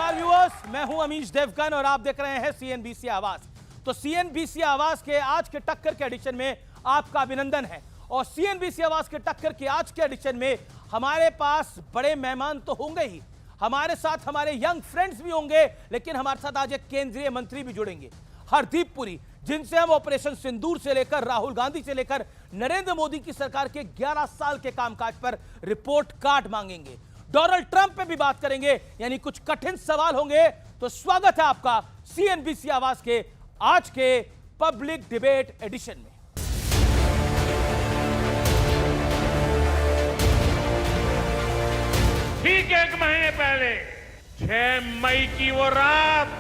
नमस्कार व्यूअर्स, मैं हूं अमीश देवगन और आप देख रहे हैं सीएनबीसी आवाज। तो सीएनबीसी आवाज के आज के टक्कर के एडिशन में आपका अभिनंदन है। और सीएनबीसी आवाज के टक्कर के आज के एडिशन में हमारे पास बड़े मेहमान तो होंगे ही, हमारे साथ हमारे यंग फ्रेंड्स भी होंगे, लेकिन हमारे साथ आज एक केंद्रीय मंत्री भी जुड़ेंगे, हरदीप पुरी, जिनसे हम ऑपरेशन सिंदूर से लेकर राहुल गांधी से लेकर नरेंद्र मोदी की सरकार के 11 साल के कामकाज पर रिपोर्ट कार्ड मांगेंगे। डोनाल्ड ट्रंप पे भी बात करेंगे, यानी कुछ कठिन सवाल होंगे। तो स्वागत है आपका सीएनबीसी आवाज के आज के पब्लिक डिबेट एडिशन में। ठीक 1 महीने पहले 6 मई की वो रात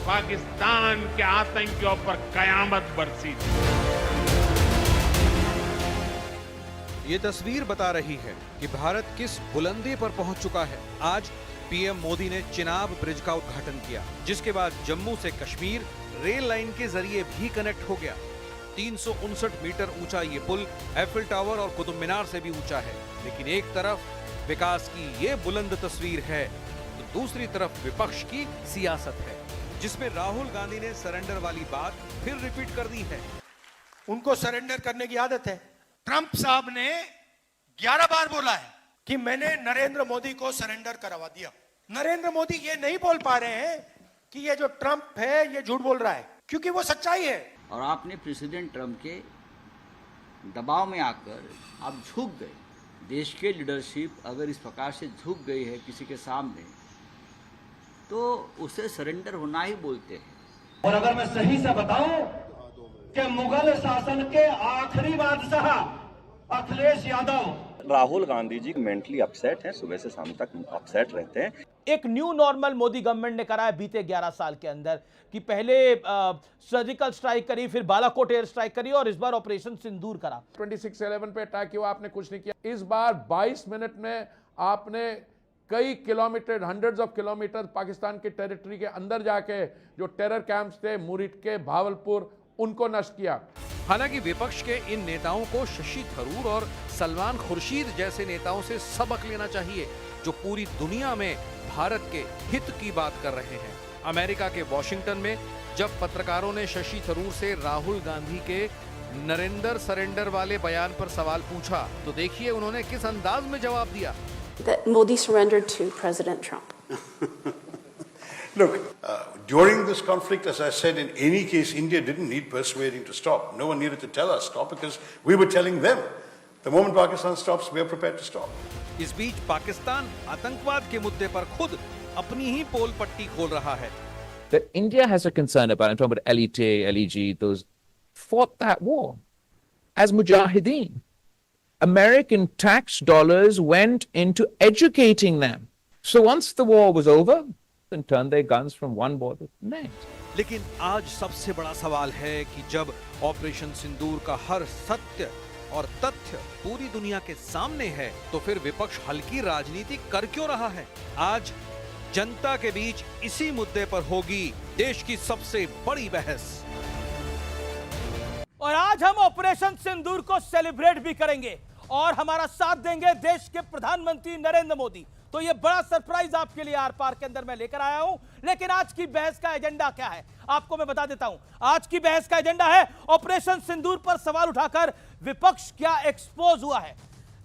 पाकिस्तान के आतंकियों पर कयामत बरसी थी। ये तस्वीर बता रही है कि भारत किस बुलंदी पर पहुंच चुका है। आज पीएम मोदी ने चिनाब ब्रिज का उद्घाटन किया, जिसके बाद जम्मू से कश्मीर रेल लाइन के जरिए भी कनेक्ट हो गया। 359 मीटर ऊंचा ये पुल एफिल टावर और कुतुब मीनार से भी ऊंचा है। लेकिन एक तरफ विकास की ये बुलंद तस्वीर है तो दूसरी तरफ विपक्ष की सियासत है, जिसमें राहुल गांधी ने सरेंडर वाली बात फिर रिपीट कर दी है। उनको सरेंडर करने की आदत है। ट्रंप साहब ने 11 बार बोला है कि मैंने नरेंद्र मोदी को सरेंडर करवा दिया। नरेंद्र मोदी ये नहीं बोल पा रहे हैं कि ये जो ट्रंप है ये झूठ बोल रहा है, क्योंकि वो सच्चाई है। और आपने प्रेसिडेंट ट्रंप के दबाव में आकर आप झुक गए। देश के लीडरशिप अगर इस प्रकार से झुक गई है किसी के सामने, तो उसे सरेंडर होना ही बोलते हैं। और अगर मैं सही से बताऊं कि मुगल शासन के आखिरी बादशाह अखिलेश यादव, राहुल गांधी जी मेंटली अपसेट हैं, सुबह से शाम तक अपसेट रहते हैं। एक न्यू नॉर्मल मोदी गवर्नमेंट ने करा है बीते 11 साल के अंदर, कि पहले सर्जिकल स्ट्राइक करी, फिर बालाकोट एयर स्ट्राइक करी और इस बार ऑपरेशन सिंदूर करा। 26/11 पे अटैक हुआ, आपने कुछ नहीं किया। इस बार 22 मिनट में आपने कई kilometre, hundreds of kilometre Pakistan के टेरिटरी के अंदर जाके जो टेरर कैंप्स थे मुरीट के, भावलपुर, उनको नष्ट किया। हालांकि विपक्ष के इन नेताओं को शशि थरूर और सलमान खुर्शीद जैसे नेताओं से सबक लेना चाहिए, जो पूरी दुनिया में भारत के हित की बात कर रहे हैं। अमेरिका के वॉशिंगटन में जब पत्रकारों ने शशि थरूर से राहुल गांधी के नरेंद्र सरेंडर वाले बयान पर सवाल पूछा, तो देखिए उन्होंने किस अंदाज में जवाब दिया। That Modi surrendered to President Trump. Look, during this conflict, as I said, in any case, India didn't need persuading to stop. No one needed to tell us stop because we were telling them. The moment Pakistan stops, we are prepared to stop. इस बीच पाकिस्तान आतंकवाद के मुद्दे पर खुद अपनी ही पोल पट्टी खोल रहा है। That India has a concern about, I'm talking about LET, LEG, those fought that war as mujahideen. American tax dollars went into educating them. So once the war was over, then turned their guns from one border to the next. लेकिन आज सबसे बड़ा सवाल है कि जब operation सिंदूर का हर सत्य और तथ्य पूरी दुनिया के सामने है, तो फिर विपक्ष हल्की राजनीति कर क्यों रहा है? आज जनता के बीच इसी मुद्दे पर होगी देश की सबसे बड़ी बहस। और आज हम ऑपरेशन सिंदूर को सेलिब्रेट भी करेंगे और हमारा साथ देंगे देश के प्रधानमंत्री नरेंद्र मोदी। तो ये बड़ा सरप्राइज आपके लिए आर पार के अंदर मैं लेकर आया हूं। लेकिन आज की बहस का एजेंडा क्या है आपको मैं बता देता हूं। आज की बहस का एजेंडा है ऑपरेशन सिंदूर पर सवाल उठाकर विपक्ष क्या एक्सपोज हुआ है।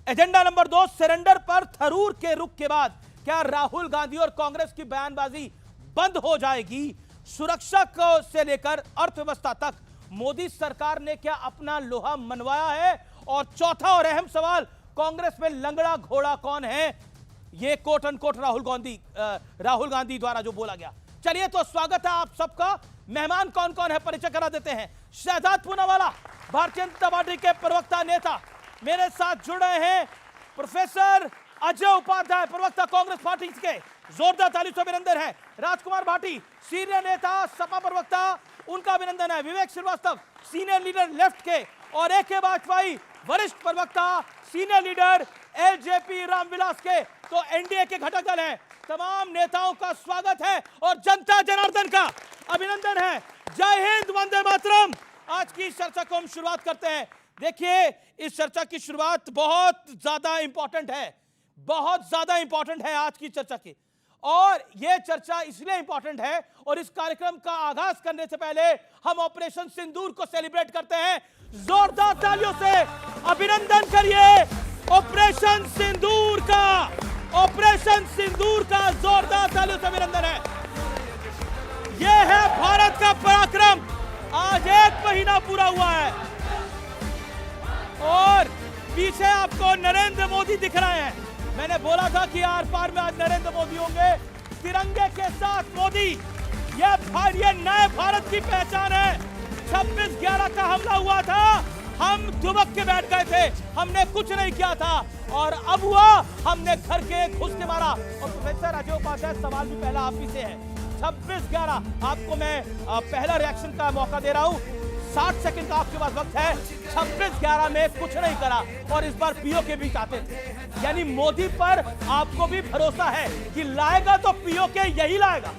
एजेंडा नंबर 2, सरेंडर पर थरूर के रुख के बाद क्या राहुल गांधी और कांग्रेस की बयानबाजी बंद हो जाएगी? सुरक्षा को से लेकर अर्थव्यवस्था तक मोदी सरकार ने क्या अपना लोहा मनवाया है? और चौथा और अहम सवाल, कांग्रेस में लंगड़ा घोड़ा कौन है? ये कोट अनकोट राहुल गांधी द्वारा जो बोला गया। चलिए तो स्वागत है आप सबका। मेहमान कौन कौन है परिचय करा देते हैं। शहजाद पूनावाला, भारतीय जनता पार्टी के प्रवक्ता नेता, मेरे साथ जुड़ रहे हैं प्रोफेसर अजय उपाध्याय, प्रवक्ता कांग्रेस पार्टी के, जोरदार ताली से अभिनंदन है। राजकुमार भाटी, सीनियर नेता सपा प्रवक्ता, उनका अभिनंदन है। विवेक श्रीवास्तव, सीनियर लीडर लेफ्ट के, और AK वाजपेयी, वरिष्ठ प्रवक्ता, सीनियर लीडर LJP रामविलास के। तो एनडीए के घटक दल हैं। तमाम नेताओं का स्वागत है और जनता जनार्दन का अभिनंदन है। जय हिंद, वंदे मातरम। आज की चर्चा को हम शुरुआत करते हैं। देखिए, इस चर्चा की शुरुआत बहुत ज्यादा इंपॉर्टेंट है, बहुत ज्यादा इंपॉर्टेंट है आज की चर्चा की। और यह चर्चा इसलिए इंपॉर्टेंट है और इस कार्यक्रम का आगाज करने से पहले हम ऑपरेशन सिंदूर को सेलिब्रेट करते हैं। जोरदार तालियों से अभिनंदन करिए ऑपरेशन सिंदूर का। ऑपरेशन सिंदूर का जोरदार तालियों से अभिनंदन है। यह है भारत का पराक्रम। आज 1 महीना पूरा हुआ है और पीछे आपको नरेंद्र मोदी दिख रहे हैं। मैंने बोला था कि आर पार में आज नरेंद्र मोदी होंगे, तिरंगे के साथ मोदी। ये नए भारत की पहचान है। 26/11 का हमला हुआ था, हम दुबक के बैठ गए थे, हमने कुछ नहीं किया था और अब हुआ, हमने घर के घुस के मारा। और प्रोफेसर अजय उपाध्याय, सवाल भी पहला आप ही से है। 26/11 आपको मैं पहला रिएक्शन का मौका दे रहा हूं। 60 सेकंड का आपके पास वक्त है। 26/11 में कुछ नहीं करा और इस बार पीओ के बीच आते थे। यानी मोदी पर आपको भी भरोसा है कि लाएगा तो पीओ के यही लाएगा।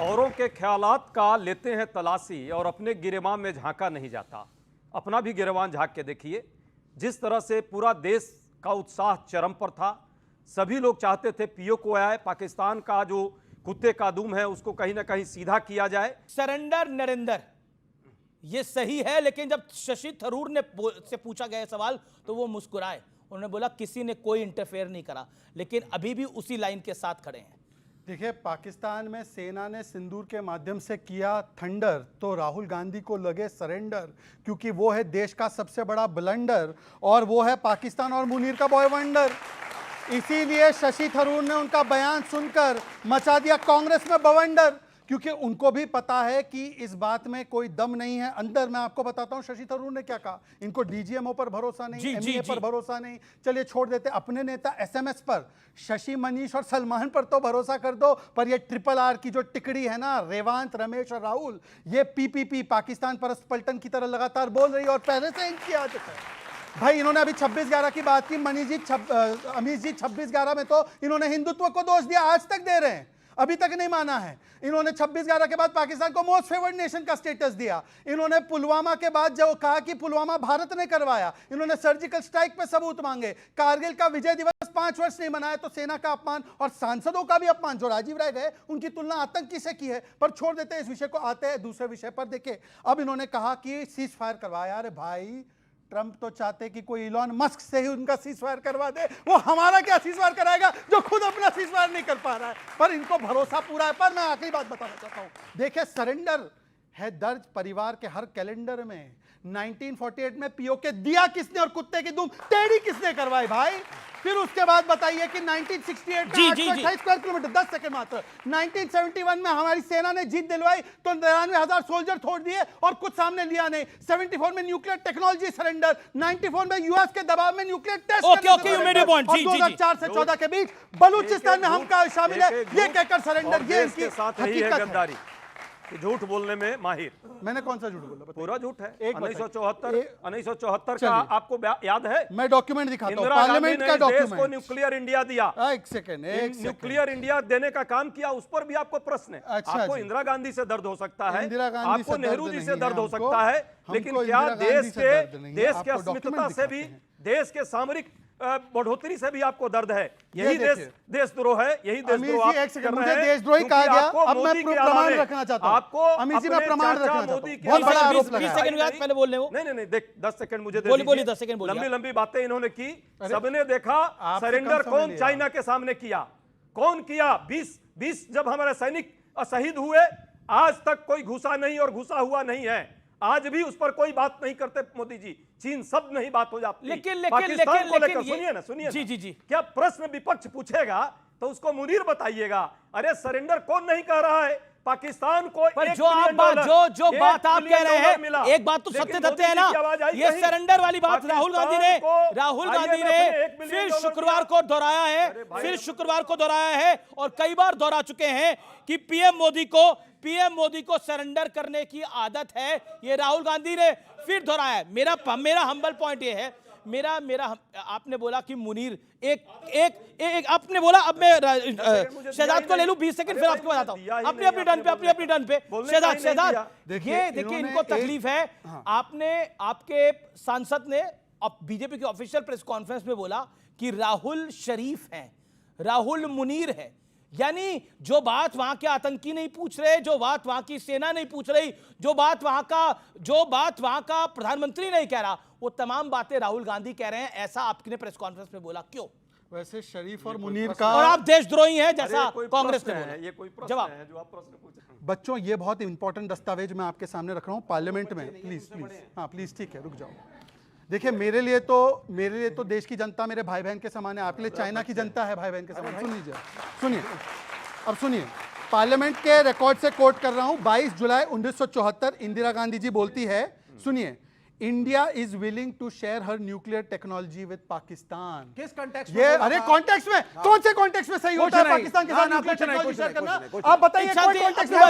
औरों के ख्यालात का लेते हैं तलाशी और अपने गिरेबान में झांका नहीं जाता। अपना भी गिरेबान झांक के देखिए। जिस तरह से पूरा देश का उत्साह चरम पर था, सभी लोग चाहते थे पीओ को आए, पाकिस्तान का जो कुत्ते का दुम है उसको कहीं ना कहीं सीधा किया जाए। सरेंडर नरेंद्र, ये सही है, लेकिन जब शशि थरूर ने से पूछा गया सवाल तो वो मुस्कुराए। उन्होंने बोला किसी ने कोई इंटरफेयर नहीं करा, लेकिन अभी भी उसी लाइन के साथ खड़े हैं। देखिए, पाकिस्तान में सेना ने सिंदूर के माध्यम से किया थंडर, तो राहुल गांधी को लगे सरेंडर, क्योंकि वो है देश का सबसे बड़ा ब्लंडर और वो है पाकिस्तान और मुनीर का बॉय वंडर। इसीलिए शशि थरूर ने उनका बयान सुनकर मचा दिया कांग्रेस में बवंडर, क्योंकि उनको भी पता है कि इस बात में कोई दम नहीं है अंदर। मैं आपको बताता हूं शशि थरूर ने क्या कहा। इनको डीजीएमओ पर भरोसा नहीं, एमईए पर भरोसा नहीं, चलिए छोड़ देते, अपने नेता एसएमएस पर, शशि, मनीष और सलमान पर तो भरोसा कर दो, पर ये RRR की जो टिकड़ी है ना, रेवांत, रमेश और राहुल, ये पीपीपी, पाकिस्तान परस्त पलटन की तरह लगातार बोल रही है और पहले से इनकी आदत है। भाई इन्होंने अभी 26/11 की बात की, अमीश जी 26/11 में तो इन्होंने हिंदुत्व को दोष दिया, आज तक दे रहे हैं, अभी तक नहीं माना है। इन्होंने 26/11 के बाद पाकिस्तान को मोस्ट फेवर्ड नेशन का स्टेटस दिया। इन्होंने पुलवामा के बाद जो कहा कि पुलवामा भारत ने करवाया, इन्होंने सर्जिकल स्ट्राइक पे सबूत मांगे। कारगिल का विजय दिवस 5 वर्ष नहीं मनाया तो सेना का अपमान और सांसदों का भी अपमान। जो राजीव राय गए उनकी तुलना आतंकी से की है, पर छोड़ देते हैं इस विषय को, आते हैं दूसरे विषय पर। देखिए, अब इन्होंने कहा कि सीज फायर करवाया। अरे भाई, ट्रंप तो चाहते कि कोई इलॉन मस्क से ही उनका सीजफायर करवा दे, वो हमारा क्या सीजफायर कराएगा जो खुद अपना सीजफायर नहीं कर पा रहा है। पर इनको भरोसा पूरा है। पर मैं आखिरी बात बताना चाहता हूं, देखिए सरेंडर है दर्ज परिवार के हर कैलेंडर में। 1948 में पीओ के दिया किसने और कुत्ते की दुम टेढ़ी किसने करवाई भाई। फिर उसके बाद बताइए कि 1968 में 828 स्क्वायर किलोमीटर, 10 सेकंड मात्र। 1971 में हमारी सेना ने जीत दिलवाई तो 93,000 सोल्जर छोड़ दिए और कुछ सामने लिया नहीं। 74 में न्यूक्लियर टेक्नोलॉजी सरेंडर, 94 में यूएस के दबाव में न्यूक्लियर टेस्ट, और 2004 से 14 के बीच बलूचिस्तान में हम का शामिल है, ये कहकर सरेंडर। ये इसकी हकीकत है। झूठ बोलने में माहिर। मैंने कौन सा झूठ बोला? पूरा झूठ है। 1974 का आपको याद है? मैं डॉक्यूमेंट दिखाता हूं, पार्लियामेंट का डॉक्यूमेंट। को न्यूक्लियर इंडिया दिया। एक सेकंड, न्यूक्लियर इंडिया देने का काम किया, उस पर भी आपको प्रश्न है। आपको इंदिरा गांधी से दर्द हो सकता है, आपको नेहरू जी से दर्द हो सकता है, लेकिन क्या देश के अस्मिता से भी, देश के सामरिक बढ़ोतरी से भी आपको दर्द है? यही देशद्रोह है, यही देशद्रोह आप कर रहे हैं। देशद्रोही कहा गया, अब मैं प्रमाण रखना चाहता हूं। आपको अमीर जी मैं प्रमाण रखना चाहता हूं। बहुत बड़ा आरोप लगा है। 20 सेकंड बाद पहले बोलने वो। नहीं, देख 10 सेकंड मुझे दे दीजिए। 10 सेकंड बोलिए। लंबी बातें इन्होंने की, सबने देखा। सरेंडर कौन चाइना के सामने किया, कौन किया? 20 जब हमारे सैनिक शहीद हुए, आज तक कोई घुसा नहीं और घुसा हुआ नहीं है। आज भी उस पर कोई बात नहीं करते मोदी जी। चीन सब नहीं बात हो जाती। लेकिन पाकिस्तान को लेकर सुनिए जी क्या प्रश्न विपक्ष पूछेगा तो उसको मुनीर बताइएगा। अरे सरेंडर कौन नहीं कह रहा है? पाकिस्तान को पर जो बात आप कह रहे हैं, एक बात तो सत्य तथ्य है ना, ये सरेंडर वाली बात राहुल गांधी ने फिर शुक्रवार को दोहराया है और कई बार दोहरा चुके हैं कि पीएम मोदी को सरेंडर करने की आदत है। ये राहुल गांधी ने फिर दोहराया है। मेरा हम्बल पॉइंट ये है, आपने बोला कि मुनीर एक आपने बोला, अब मैं शहजाद को ले लूं 20 सेकंड, फिर आपको बताता हूं। अपनी टर्न पे शहजाद, ये देखिए इनको तकलीफ है। आपके सांसद ने अब बीजेपी के ऑफिशियल प्रेस कॉन्फ्रेंस में बोला कि राहुल शरीफ हैं, राहुल मुनीर है। यानी जो बात वहां के आतंकी नहीं पूछ रहे, जो बात वहां की सेना नहीं पूछ रही, जो बात वहां का प्रधानमंत्री नहीं कह रहा, वो तमाम बातें राहुल गांधी कह रहे हैं। ऐसा आपने प्रेस कॉन्फ्रेंस में बोला, क्यों? वैसे शरीफ और मुनीर का, और आप देशद्रोही हैं जैसा कांग्रेस ने बोला। ये कोई प्रश्न जवाब है जो आप प्रश्न पूछ रहे हैं। बच्चों ये बहुत इंपॉर्टेंट दस्तावेज मैं आपके सामने रख रहा हूँ पार्लियामेंट में। प्लीज हाँ प्लीज, ठीक है, रुक जाओ। देखिए मेरे लिए तो देश की जनता मेरे भाई बहन के समान है, आपके लिए चाइना की जनता है भाई बहन के समान। सुन लीजिए, सुनिए, अब सुनिए, पार्लियामेंट के रिकॉर्ड से कोट कर रहा हूं। 22 जुलाई 1974 इंदिरा गांधी जी बोलती है, सुनिए, India is willing to share her nuclear technology with Pakistan. किस कॉन्टेक्स्ट ये अरे कॉन्टेक्स्ट में, कौन से कॉन्टेक्स्ट में सही होता है पाकिस्तान के साथ न्यूक्लियर टेक्नोलॉजी शेयर करना? आप बताइए कोई कॉन्टेक्स्ट में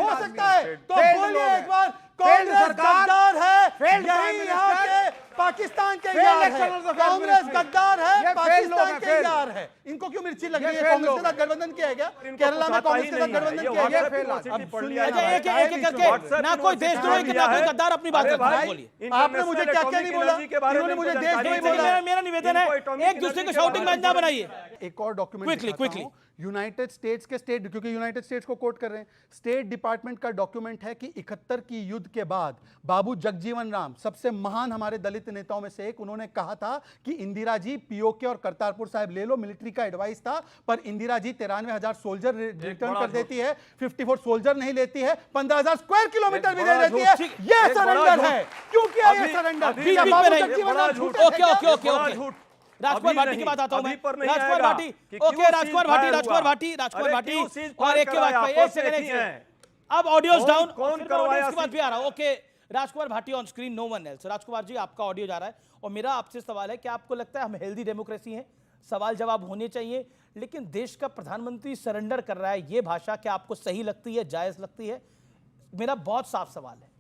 हो सकता है तो बोलिए एक बार। कांग्रेस गद्दार है, यही यहाँ के पाकिस्तान के यार है। कांग्रेस गद्दार है, पाकिस्तान के यार है। इनको क्यों मिर्ची लग रही है? कांग्रेस के साथ गठबंधन किया है क्या? केरला में कांग्रेस के साथ गठबंधन किया है क्या? एक करके ना कोई देशद्रोही के ना कोई गद्दार अपनी बात बोलिए। आपने मुझे क्या क्या नहीं बोला, इन्होंने मुझे देशद्रोही बोला। मेरा निवेदन है एक दूसरे को शाउटिंग मैच ना बनाइए। एक और डॉक्यूमेंट क्विकली, यूनाइटेड स्टेट्स के क्योंकि यूनाइटेड स्टेट्स को कोट कर रहे हैं, स्टेट डिपार्टमेंट का डॉक्यूमेंट है कि 71 की युद्ध के बाद बाबू जगजीवन राम, सबसे महान हमारे दलित नेताओं में से एक, उन्होंने कहा था कि इंदिरा जी पीओके और करतारपुर साहिब ले लो। मिलिट्री का एडवाइस था, पर इंदिरा जी 93,000 सोल्जर रिटर्न कर देती है, 54 सोल्जर नहीं लेती है, 15,000 स्क्वायर किलोमीटर भी दे देती है। ये सरेंडर है। क्यों किया ये सरेंडर? राजकुमार भाटी की बात आता हूं मैं। राजकुमार भाटी, ओके, राजकुमार भाटी और एक के बाद एक सेकंड, अब ऑडियोस डाउन, कौन करवाया? उसके बाद भी आ रहा हूं। Okay, Rajkumar Bhati on screen, no one else. Rajkumar ji आपका ऑडियो जा रहा है और मेरा आपसे सवाल है कि आपको लगता है हम हेल्दी डेमोक्रेसी हैं, सवाल जवाब होने चाहिए, लेकिन देश का प्रधानमंत्री सरेंडर कर रहा है, ये भाषा क्या आपको सही लगती है, जायज लगती है? मेरा बहुत साफ सवाल है।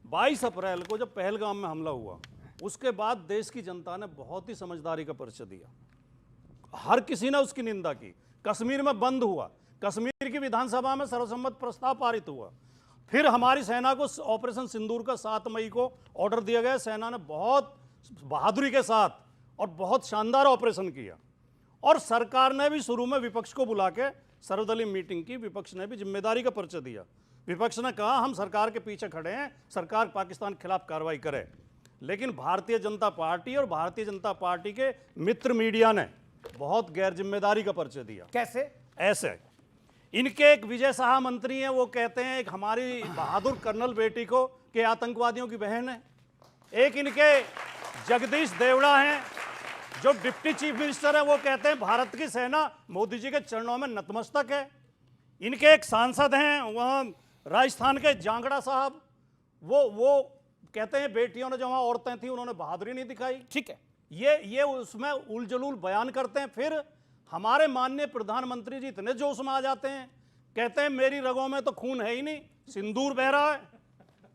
22 अप्रैल को जब पहलगाम में हमला हुआ, उसके बाद देश की जनता ने बहुत ही समझदारी का परिचय दिया। हर किसी ने उसकी निंदा की। कश्मीर में बंद हुआ, कश्मीर की विधानसभा में सर्वसम्मत प्रस्ताव पारित हुआ। फिर हमारी सेना को ऑपरेशन सिंदूर का 7 मई को ऑर्डर दिया गया। सेना ने बहुत बहादुरी के साथ और बहुत शानदार ऑपरेशन किया, और सरकार ने भी शुरू में विपक्ष को बुला के सर्वदलीय मीटिंग की। विपक्ष ने भी जिम्मेदारी का परिचय दिया। विपक्ष ने कहा हम सरकार के पीछे खड़े हैं, सरकार पाकिस्तान के खिलाफ कार्रवाई करे। लेकिन भारतीय जनता पार्टी और भारतीय जनता पार्टी के मित्र मीडिया ने बहुत गैर जिम्मेदारी का परिचय दिया। कैसे? ऐसे इनके एक विजय शाह मंत्री हैं, वो कहते हैं एक हमारी बहादुर कर्नल बेटी को के आतंकवादियों की बहन है। एक इनके जगदीश देवड़ा हैं जो डिप्टी चीफ मिनिस्टर है, वो कहते हैं भारत की सेना मोदी जी के चरणों में नतमस्तक है। इनके एक सांसद हैं वहाँ राजस्थान के जांगड़ा साहब, वो कहते हैं बेटियों ने जो वहाँ औरतें थी उन्होंने बहादुरी नहीं दिखाई। ठीक है, ये उसमें उलझुल बयान करते हैं। फिर हमारे माननीय प्रधानमंत्री जी इतने जोश में आ जाते हैं, कहते हैं मेरी रगों में तो खून है ही नहीं, सिंदूर बह रहा है।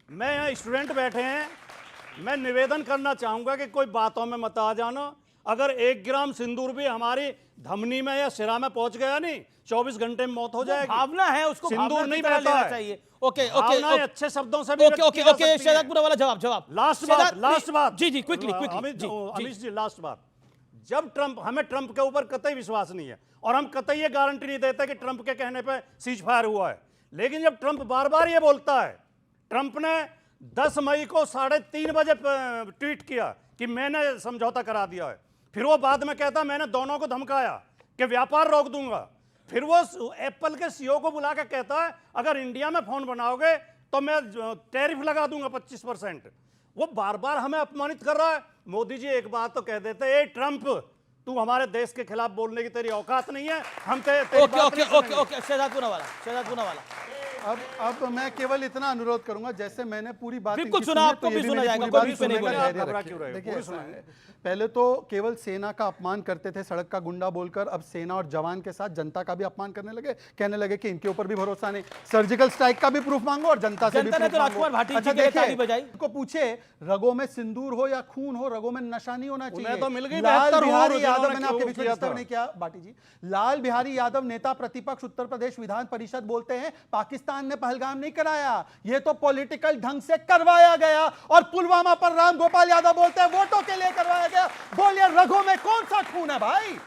मैं यहाँ स्टूडेंट बैठे हैं, मैं निवेदन करना चाहूँगा कि कोई बातों में मत आ जाना। अगर 1 ग्राम सिंदूर भी हमारी धमनी में या सिरा में पहुंच गया नहीं, 24 घंटे में मौत हो जाएगी। भावना है, उसको सिंदूर नहीं बहता चाहिए। ओके, अच्छे शब्दों से भी ओके, शहजादपुरा वाला जवाब। लास्ट बात जी क्विकली अमित जी, लास्ट बात। जब हमें ट्रंप के ऊपर कतई विश्वास नहीं है और हम कतई ये गारंटी नहीं देते कि ट्रंप के कहने पे सीज फायर हुआ है, लेकिन जब ट्रंप बार बार ये बोलता है, ट्रंप ने 10 मई को 3:30 बजे ट्वीट किया कि मैंने समझौता करा दिया है। फिर वो बाद में कहता मैंने दोनों को धमकाया कि व्यापार रोक दूंगा। फिर वो एप्पल के सीईओ को बुला के कहता है अगर इंडिया में फोन बनाओगे तो मैं टैरिफ लगा दूंगा 25%। वो बार बार हमें अपमानित कर रहा है। मोदी जी एक बात तो कह देते, ए ट्रंप तू हमारे देश के खिलाफ बोलने की तेरी औकात नहीं है, हम ओके, शहजादपुरा वाला। अब मैं केवल इतना अनुरोध करूंगा, जैसे मैंने पूरी बात बिल्कुल सुना, आपको भी सुना जाएगा, कोई भी नहीं बोलेगा। देखिए, पहले तो केवल सेना का अपमान करते थे, सड़क का गुंडा बोलकर, अब सेना और जवान के साथ जनता का भी अपमान करने लगे, कहने लगे कि इनके ऊपर भी भरोसा नहीं। सर्जिकल स्ट्राइक का भी प्रूफ मांगो और जनता से भी प्रूफ मांगो। अच्छा देखिए, उनको पूछे रगों में सिंदूर हो या खून हो, रगों में नशा नहीं होना चाहिए। तो मिल गई लाल बिहारी यादव, मैंने आपके बीच में डिस्टर्ब नहीं किया बाटी जी, लाल बिहारी यादव नेता प्रतिपक्ष उत्तर प्रदेश विधान परिषद बोलते हैं पाकिस्तान पाकिस्तान ने पहलगाम नहीं कराया, ये तो पॉलिटिकल ढंग से करवाया गया। और पुलवामा पर राम गोपाल यादव बोलते हैं वोटों के लिए करवाया गया। बोलिए रगों में कौन सा खून है भाई?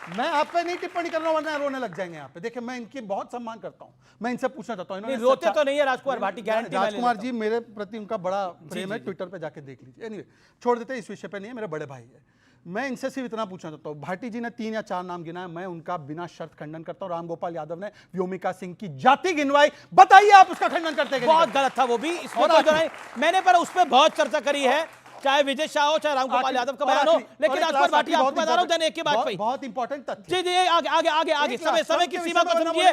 मैं आप पे नहीं टिप्पणी कर रहा हूं वरना रोने लग जाएंगे यहाँ पे। देखिए मैं इनकी बहुत सम्मान करता हूं, मैं इनसे पूछना चाहता हूं, इन्होंने रोते तो नहीं है राजकुमार भाटी, गारंटी राजकुमार जी मेरे प्रति उनका बड़ा प्रेम है, ट्विटर पे जाके देख लीजिए। एनीवे छोड़ देते हैं, इस विषय पे नहीं है, मेरे बड़े भाई है। मैं इनसे सिर्फ इतना पूछना चाहता हूं, भाटी जी ने 3 या 4 नाम गिनाए, मैं उनका बिना शर्त खंडन करता हूं। रामगोपाल यादव ने व्योमिका सिंह की जाति गिनवाई, बताइए आप उसका खंडन करते हैं? बहुत गलत था वो भी, इसमें तो मैंने पर उस पर बहुत चर्चा करी है, चाहे विजय शाह हो चाहे रामगोपाल यादव का बयान हो, लेकिन राजकुमार भाटी आपको बता रहा हूं देने की बात पे बहुत इंपॉर्टेंट तथ्य। जी जी आगे आगे आगे आगे समय की सीमा को समझिए,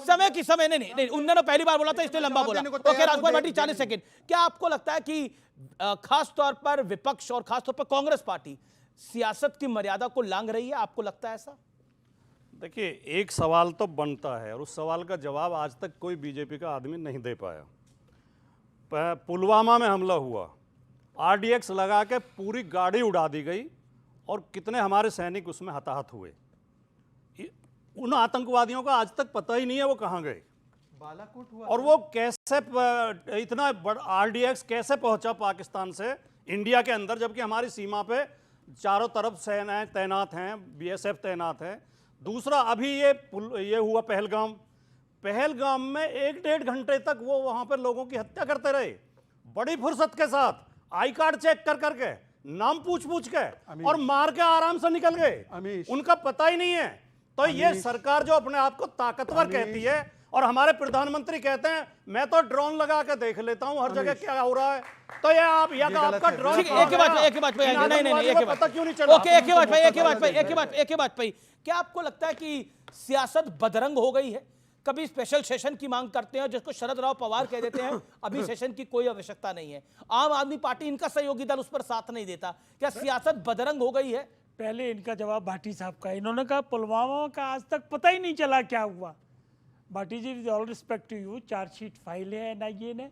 समय की समय नहीं उन्होंने पहली बार बोला था इसलिए लंबा बोला। Okay Rajkumar Bhati 40 second. क्या आपको लगता है कि खास तौर पर विपक्ष और खास तौर पर कांग्रेस पार्टी सियासत की मर्यादा को लांघ रही है, आपको लगता है ऐसा? देखिए एक सवाल तो बनता है और उस सवाल का जवाब आज तक कोई बीजेपी का आदमी नहीं दे पाया। पुलवामा में हमला हुआ, आरडीएक्स लगा के पूरी गाड़ी उड़ा दी गई और कितने हमारे सैनिक उसमें हताहत हुए। उन आतंकवादियों का आज तक पता ही नहीं है वो कहाँ गए, बालाकोट हुआ और वो कैसे इतना बड़ा आरडीएक्स कैसे पहुंचा पाकिस्तान से इंडिया के अंदर, जबकि हमारी सीमा पे चारों तरफ सेनाएं तैनात हैं, बीएसएफ तैनात है। दूसरा अभी ये हुआ पहलगाम में 1-1.5 घंटे तक वो वहां पर लोगों की हत्या करते रहे, बड़ी फुर्सत के साथ, आई कार्ड चेक कर करके, नाम पूछ के और मार के आराम से निकल गए, उनका पता ही नहीं है। तो ये सरकार जो अपने आप को ताकतवर कहती है और हमारे प्रधानमंत्री कहते हैं मैं तो ड्रोन लगा के देख लेता हूं हर जगह क्या हो रहा है, तो ये आप या आपका ड्रोन एक ही बात पे नहीं पता क्यों नहीं चला? ओके एक ही बात पे क्या आपको लगता है कि सियासत बदरंग हो गई है? कभी स्पेशल सेशन की मांग करते हैं जिसको शरद राव पवार कह देते हैं अभी सेशन की कोई आवश्यकता नहीं है, आम आदमी पार्टी इनका सहयोगी दल उस पर साथ नहीं देता, क्या सियासत बदरंग हो गई है? पहले इनका जवाब भाटी साहब का, इन्होंने कहा पुलवामा का आज तक पता ही नहीं चला क्या हुआ। Bhati ji with all respect to you, chargesheet file है एनआईए ने,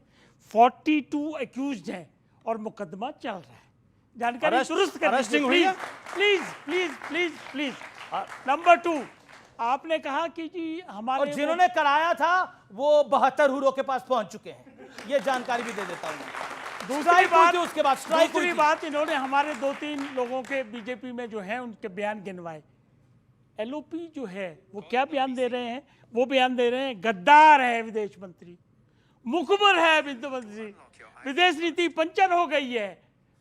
42 एक्यूज्ड हैं और मुकदमा चल रहा है, जानकारी दुरुस्त कर दीजिए please please please please. Number 2 आपने कहा कि जी हमारे और जिन्होंने कराया था वो 72 हुरों के पास पहुंच चुके हैं, ये जानकारी भी दे देता हूं। दूसरी बात इन्होंने हमारे 2-3 लोगों के बीजेपी में जो हैं उनके बयान गिनवाए। एलओपी जो है वो क्या बयान दे रहे हैं? वो बयान दे रहे हैं गद्दार है विदेश मंत्री, मुखबर है वित्त मंत्री, विदेश नीति पंचर हो गई है,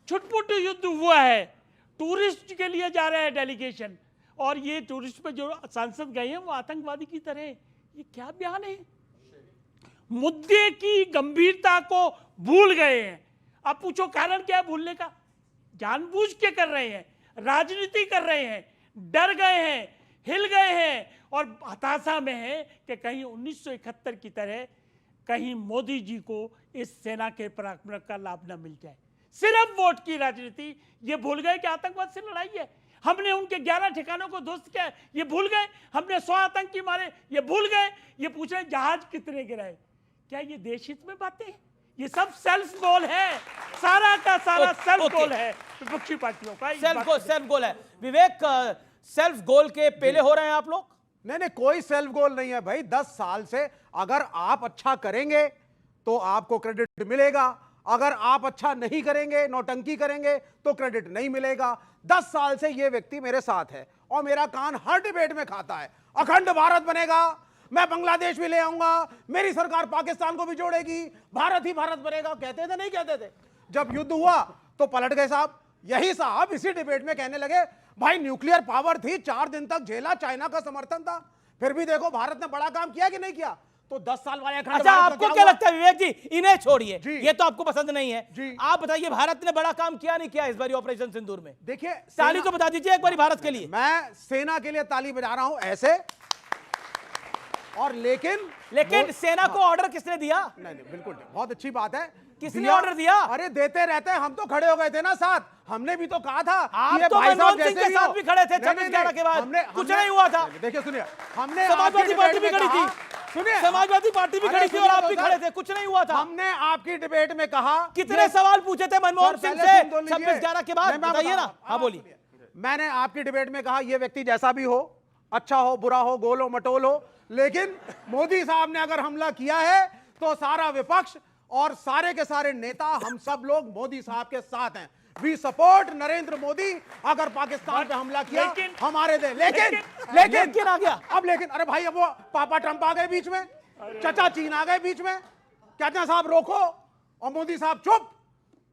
छुटपुट युद्ध हुआ है, टूरिस्ट के लिए जा रहे हैं डेलीगेशन, और ये टूरिस्ट पे जो सांसद गए हैं वो आतंकवादी की तरह। ये क्या बयान है? मुद्दे की गंभीरता को भूल गए हैं। अब पूछो कारण क्या है भूलने का? जानबूझ के कर रहे हैं, राजनीति कर रहे हैं, डर गए हैं, हिल गए हैं और हताशा में है कि कहीं 1971 की तरह कहीं मोदी जी को इस सेना के पराक्रम का लाभ न मिल जाए। सिर्फ वोट की राजनीति, ये भूल गए कि आतंकवाद से लड़ाई है, हमने उनके 11 ठिकानों को ध्वस्त किया, ये भूल गए, हमने 100 आतंकी मारे, ये भूल गए, ये पूछ रहे जहाज कितने गिराए। क्या ये देश हित में बातें हैं? ये सब सेल्फ गोल है, सारा का सारा सेल्फ गोल है विपक्षी पार्टियों का, सेल्फ गोल है। विवेक, सेल्फ गोल के पेले हो रहे हैं आप लोग? नहीं, कोई सेल्फ गोल नहीं है भाई। 10 साल से अगर आप अच्छा करेंगे तो आपको क्रेडिट मिलेगा, अगर आप अच्छा नहीं करेंगे, नौटंकी करेंगे तो क्रेडिट नहीं मिलेगा। 10 साल से ये व्यक्ति मेरे साथ है और मेरा कान हर डिबेट में खाता है। अखंड भारत बनेगा, मैं बांग्लादेश भी ले आऊंगा, मेरी सरकार पाकिस्तान को भी जोड़ेगी, भारत ही भारत बनेगा। कहते थे नहीं कहते थे? जब युद्ध हुआ तो पलट गए साहब। यही साहब इसी डिबेट में कहने लगे भाई न्यूक्लियर पावर थी, 4 दिन तक झेला, चाइना का समर्थन था, फिर भी देखो भारत ने बड़ा काम किया कि नहीं किया। तो 10 साल वाले अच्छा, आपको क्या लगता है विवेक जी? इन्हें छोड़िए, ये तो आपको पसंद नहीं है। आप बताइए भारत ने बड़ा काम किया नहीं किया इस बार ऑपरेशन सिंदूर में? देखिए ताली तो बता दीजिए एक बार भारत के लिए। मैं सेना के लिए ताली बजा रहा हूं ऐसे, और लेकिन सेना को ऑर्डर किसने दिया? नहीं बिल्कुल नहीं, बहुत अच्छी बात है। किसने ऑर्डर दिया? अरे देते रहते हैं, हम तो खड़े हो गए थे ना साथ, हमने भी तो कहा था। आप तो मनमोहन सिंह के साथ भी खड़े थे 26/11 के बाद, कुछ नहीं हुआ था। देखिए सुनिए, हमने समाजवादी पार्टी भी खड़ी थी, सुनिए समाजवादी पार्टी भी खड़ी थी और आप भी खड़े थे, कुछ नहीं हुआ था। हमने आपकी डिबेट में कहा, कितने सवाल पूछे थे मनमोहन सिंह से 26/11 के बाद, बताइए ना। हाँ बोलिए। मैंने आपकी डिबेट में कहा ये व्यक्ति जैसा भी हो, अच्छा हो बुरा हो, गोल हो मटोल हो, लेकिन मोदी साहब ने अगर हमला किया है तो सारा विपक्ष और सारे के सारे नेता हम सब लोग मोदी साहब के साथ हैं। We support Narendra Modi. अगर पाकिस्तान पे हमला किया हमारे दे, लेकिन आ गया अब, लेकिन अरे भाई अब वो पापा ट्रंप आ गए बीच में, चाचा चीन आ गए बीच में, चाचा साहब रोको और मोदी साहब चुप।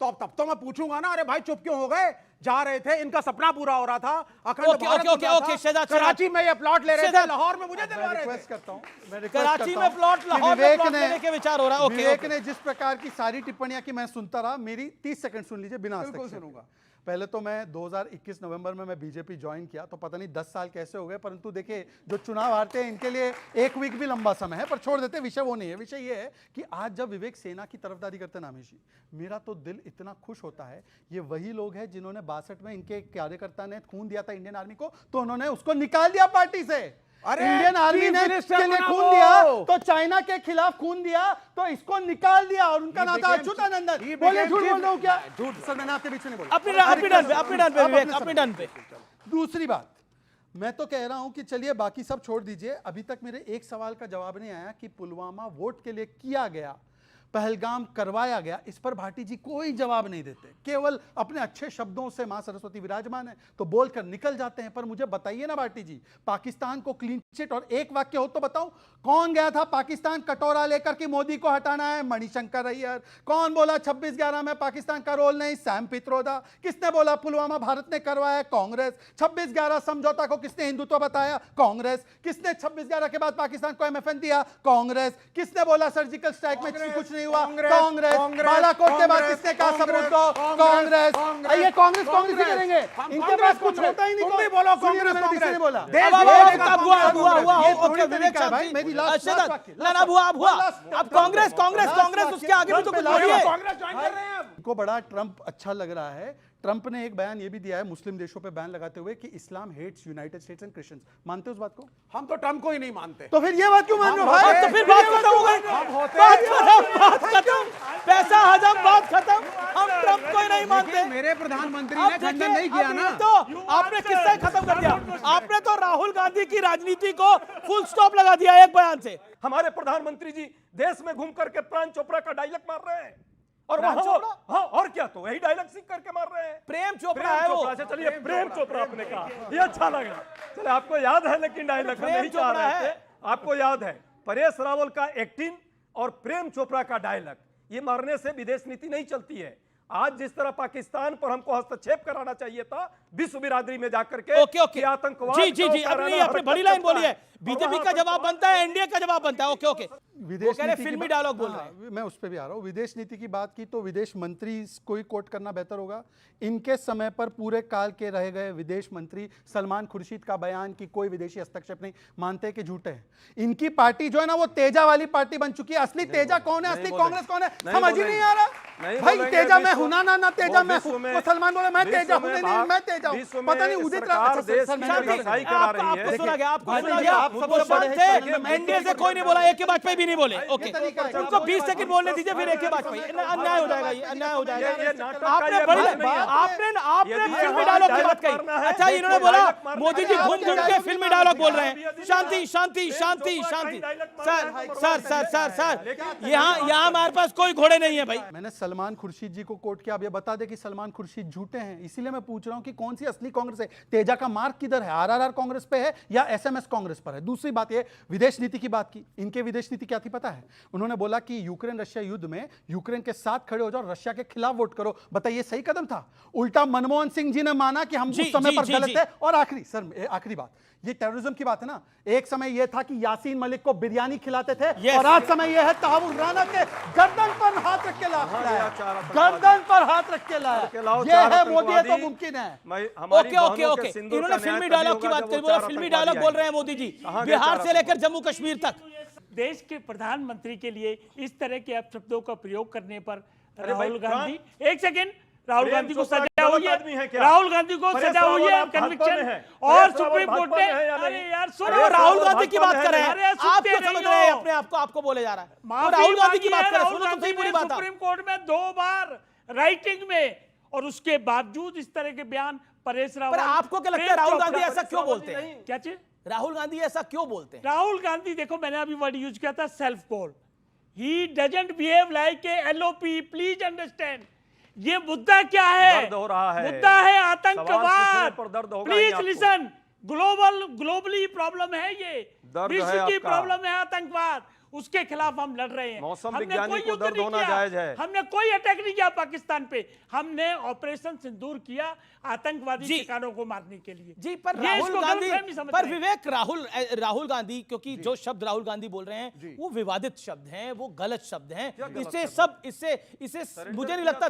तो अब तब तो मैं पूछूंगा ना, अरे भाई चुप क्यों हो गए? जा रहे थे, इनका सपना पूरा हो रहा था, अखंड भारत बन रहा था। कराची में ये प्लॉट ले रहे थे, लाहौर में मुझे दिलवा रहे थे। कराची में प्लॉट, लाहौर में प्लॉट लेने के विचार हो रहा है। विवेक ने जिस प्रकार की सारी टिप्पणियां की मैं सुनता रहा, मेरी 30 सेकंड सुन लीजिए बिना सुनूंगा। पहले तो मैं 2021 नवंबर में मैं बीजेपी ज्वाइन किया, तो पता नहीं 10 साल कैसे हो गए, परंतु देखिए जो चुनाव हारते हैं इनके लिए एक वीक भी लंबा समय है, पर छोड़ देते, विषय वो नहीं है। विषय ये है कि आज जब विवेक सेना की तरफदारी करते हैं नामेश जी, मेरा तो दिल इतना खुश होता है। ये वही लोग हैं जिन्होंने 62 में इनके कार्यकर्ता ने खून दिया था इंडियन आर्मी को, तो उन्होंने उसको निकाल दिया पार्टी से। इंडियन आर्मी ने इसके लिए खून दिया, तो चाइना के खिलाफ खून दिया, तो इसको निकाल दिया और उनका नाम था अच्युतानंदन। बोले झूठ बोल रहा हूं क्या? झूठ सर, मैंने आपके बीच में नहीं बोला। अपने डन पे। दूसरी बात, मैं तो कह रहा हूं कि चलिए बाकी सब छोड़ दीजिए, अभी तक मेरे एक सवाल का जवाब नहीं आया कि पुलवामा वोट के लिए किया गया, पहलगाम करवाया गया, इस पर भाटी जी कोई जवाब नहीं देते, केवल अपने अच्छे शब्दों से मां सरस्वती विराजमान है तो बोलकर निकल जाते हैं। पर मुझे बताइए ना भाटी जी, पाकिस्तान को क्लीन चिट और एक वाक्य हो तो बताओ, कौन गया था पाकिस्तान कटोरा लेकर कि मोदी को हटाना है? मणिशंकर अय्यर। कौन बोला 26/11 में पाकिस्तान का रोल नहीं? सैम पित्रोदा। किसने बोला पुलवामा भारत ने करवाया? कांग्रेस। 26/11 समझौता को किसने हिंदुत्व बताया? कांग्रेस। किसने 26/11 के बाद पाकिस्तान को MFN दिया? कांग्रेस। किसने बोला सर्जिकल स्ट्राइक में कुछ नहीं हुआ? कांग्रेस। बालाकोट के बाद किसने कहा सबूत दो? कांग्रेस। ये कांग्रेस कांग्रेस ही करेंगे, इनके पास कुछ होता ही नहीं। तुम भी बोलो कांग्रेस, कांग्रेस बोला। अब कांग्रेस कांग्रेस कांग्रेस उसके आगे भी तो कुछ नहीं है। कांग्रेस ज्वाइन कर रहे हैं। इनको बड़ा ट्रंप अच्छा लग रहा है। ट्रंप ने एक बयान ये भी दिया है मुस्लिम देशों पे बैन लगाते हुए कि Islam hates United States and Christians. मानते हो उस बात को? हम तो ट्रंप को ही नहीं मानते। तो फिर ये बात क्यों मान रहे हो भाई? तो फिर बात खत्म हो गई, बात खत्म, पैसा हजम, बात खत्म। हम ट्रंप को ही नहीं मानते। मेरे प्रधानमंत्री ने खंडन नहीं किया ना, तो आपने किससे खत्म कर दिया? आपने तो राहुल गांधी की राजनीति को फुल स्टॉप लगा दिया एक बयान से। हमारे प्रधानमंत्री जी देश में घूम करके प्राण चोपड़ा का डायलॉग मार रहे हैं, और वहां हाँ और क्या, तो वही डायलॉग सीख करके मार रहे हैं। प्रेम चोपड़ा है वो। चलिए प्रेम चोपड़ा आपने कहा, ये अच्छा लगा। चलिए आपको याद है, लेकिन डायलॉग नहीं चाह रहे थे। आपको याद है परेश रावल का एक्टिंग और प्रेम चोपड़ा का डायलॉग, ये मारने से विदेश नीति नहीं चलती है। आज जिस तरह पाकिस्तान पर हमको हस्तक्षेप कराना चाहिए था विश्व बिरादरी में जाकर के, ओके आतंकवाद जी अपनी बड़ी लाइन बोली है। बीजेपी का जवाब बनता है, एनडीए का जवाब बनता है। ओके विदेश नीति फिल्मी डायलॉग बोल रहे हैं। मैं उस पर भी आ रहा हूँ। विदेश नीति की बात की तो विदेश मंत्री को ही कोट करना बेहतर होगा। इनके समय पर पूरे काल के रह गए विदेश मंत्री सलमान खुर्शीद का बयान कि कोई विदेशी हस्तक्षेप नहीं, मानते हैं कि झूठे हैं। इनकी पार्टी जो है ना वो तेजा वाली पार्टी बन चुकी है। असली तेजा कौन है? असली कांग्रेस कौन है? समझ ही नहीं आ रहा भाई। तेजा मैं हूं ना तेजा मैं हूं। तो सलमान बोले मैं तेजा हूं, नहीं मैं तेजा हूं। पता नहीं उदित एनडीए से कोई नहीं बोला, एक के वाजपेयी भी नहीं बोले। ओके उनको 20 सेकंड बोलने दीजिए, फिर एक के वाजपेयी। अन्याय हो जाएगा, ये अन्याय हो जाएगा। आपने फिल्मी डायलॉग की बात कही। अच्छा इन्होंने बोला मोदी जी घूम घूम के फिल्मी डायलॉग बोल रहे हैं। शांति शांति शांति शांति। सर यहाँ हमारे पास कोई घोड़े नहीं है भाई। मैंने सलमान खुर्शीद जी को कोट किया। अब ये बता दे कि सलमान खुर्शीद झूठे हैं, इसीलिए मैं पूछ रहा हूं कि कौन सी असली कांग्रेस है? तेजा का मार्क किधर है? आरआरआर कांग्रेस पे है या एसएमएस कांग्रेस पर है? दूसरी बात ये विदेश नीति की बात की। इनके विदेश नीति क्या थी पता है? उन्होंने बोला कि यूक्रेन रशिया युद्ध में यूक्रेन के साथ खड़े हो जाओ, रशिया के खिलाफ वोट करो। बताइए सही कदम था? उल्टा मनमोहन सिंह जी ने माना कि हम उस समय पर गलत है। और आखिरी बात, ये टेररिज्म की बात है ना। एक समय यह था कि यासीन मलिक को बिरयानी खिलाते थे, और आज समय यह है तहावुर राना के गर्दन पर हाथ रख के लाया, गर्दन पर हाथ रख के लाया। यह है मोदी है तो मुमकिन है। ओके इन्होंने फिल्मी डायलॉग की बात करी, बोला फिल्मी डायलॉग बोल रहे हैं मोदी जी बिहार से लेकर जम्मू कश्मीर तक। देश के प्रधानमंत्री के लिए इस तरह के अपशब्दों का प्रयोग करने पर राहुल गांधी, एक सेकेंड, राहुल गांधी को सजा हुई है, राहुल गांधी को सजा हुई है कन्विक्शन है, और सुप्रीम कोर्ट ने, अरे यार सुनो, राहुल गांधी की बात कर रहे हैं आप, क्यों समझ रहे हैं अपने आप को? आपको बोले जा रहा है राहुल गांधी की बात कर रहे हैं। सुनो तो सही पूरी बात। सुप्रीम कोर्ट में 2 बार राइटिंग में, और उसके बावजूद इस तरह के बयान परेश रावल। आपको क्या लगता है राहुल गांधी ऐसा क्यों बोलते हैं? क्या चीज? राहुल गांधी ऐसा क्यों बोलते हैं? राहुल गांधी देखो, मैंने अभी वर्ड यूज किया था self goal. He doesn't behave like a LOP, please understand. ये मुद्दा क्या है? दर्द हो रहा है, मुद्दा है सवाल आतंकवाद। पूछने पर दर्द होगा ही प्लीज आपको। लिसन, ग्लोबली प्रॉब्लम है ये, दर्द है विश्व की आपका। प्रॉब्लम है आतंकवाद, उसके खिलाफ हम लड़ रहे हैं। मौसम हमने विज्ञानी कोई को युद्ध दर्द नहीं होना किया, जायज है। हमने कोई अटैक नहीं किया पाकिस्तान पे, हमने ऑपरेशन सिंदूर किया आतंकवादी ठिकानों को मारने के लिए। जी, पर ये राहुल इसको गांधी, गलतफहमी समझ पर रहे हैं। विवेक, राहुल गांधी, क्योंकि जो शब्द राहुल गांधी बोल रहे हैं वो विवादित शब्द हैं, वो गलत शब्द हैं। इससे मुझे नहीं लगता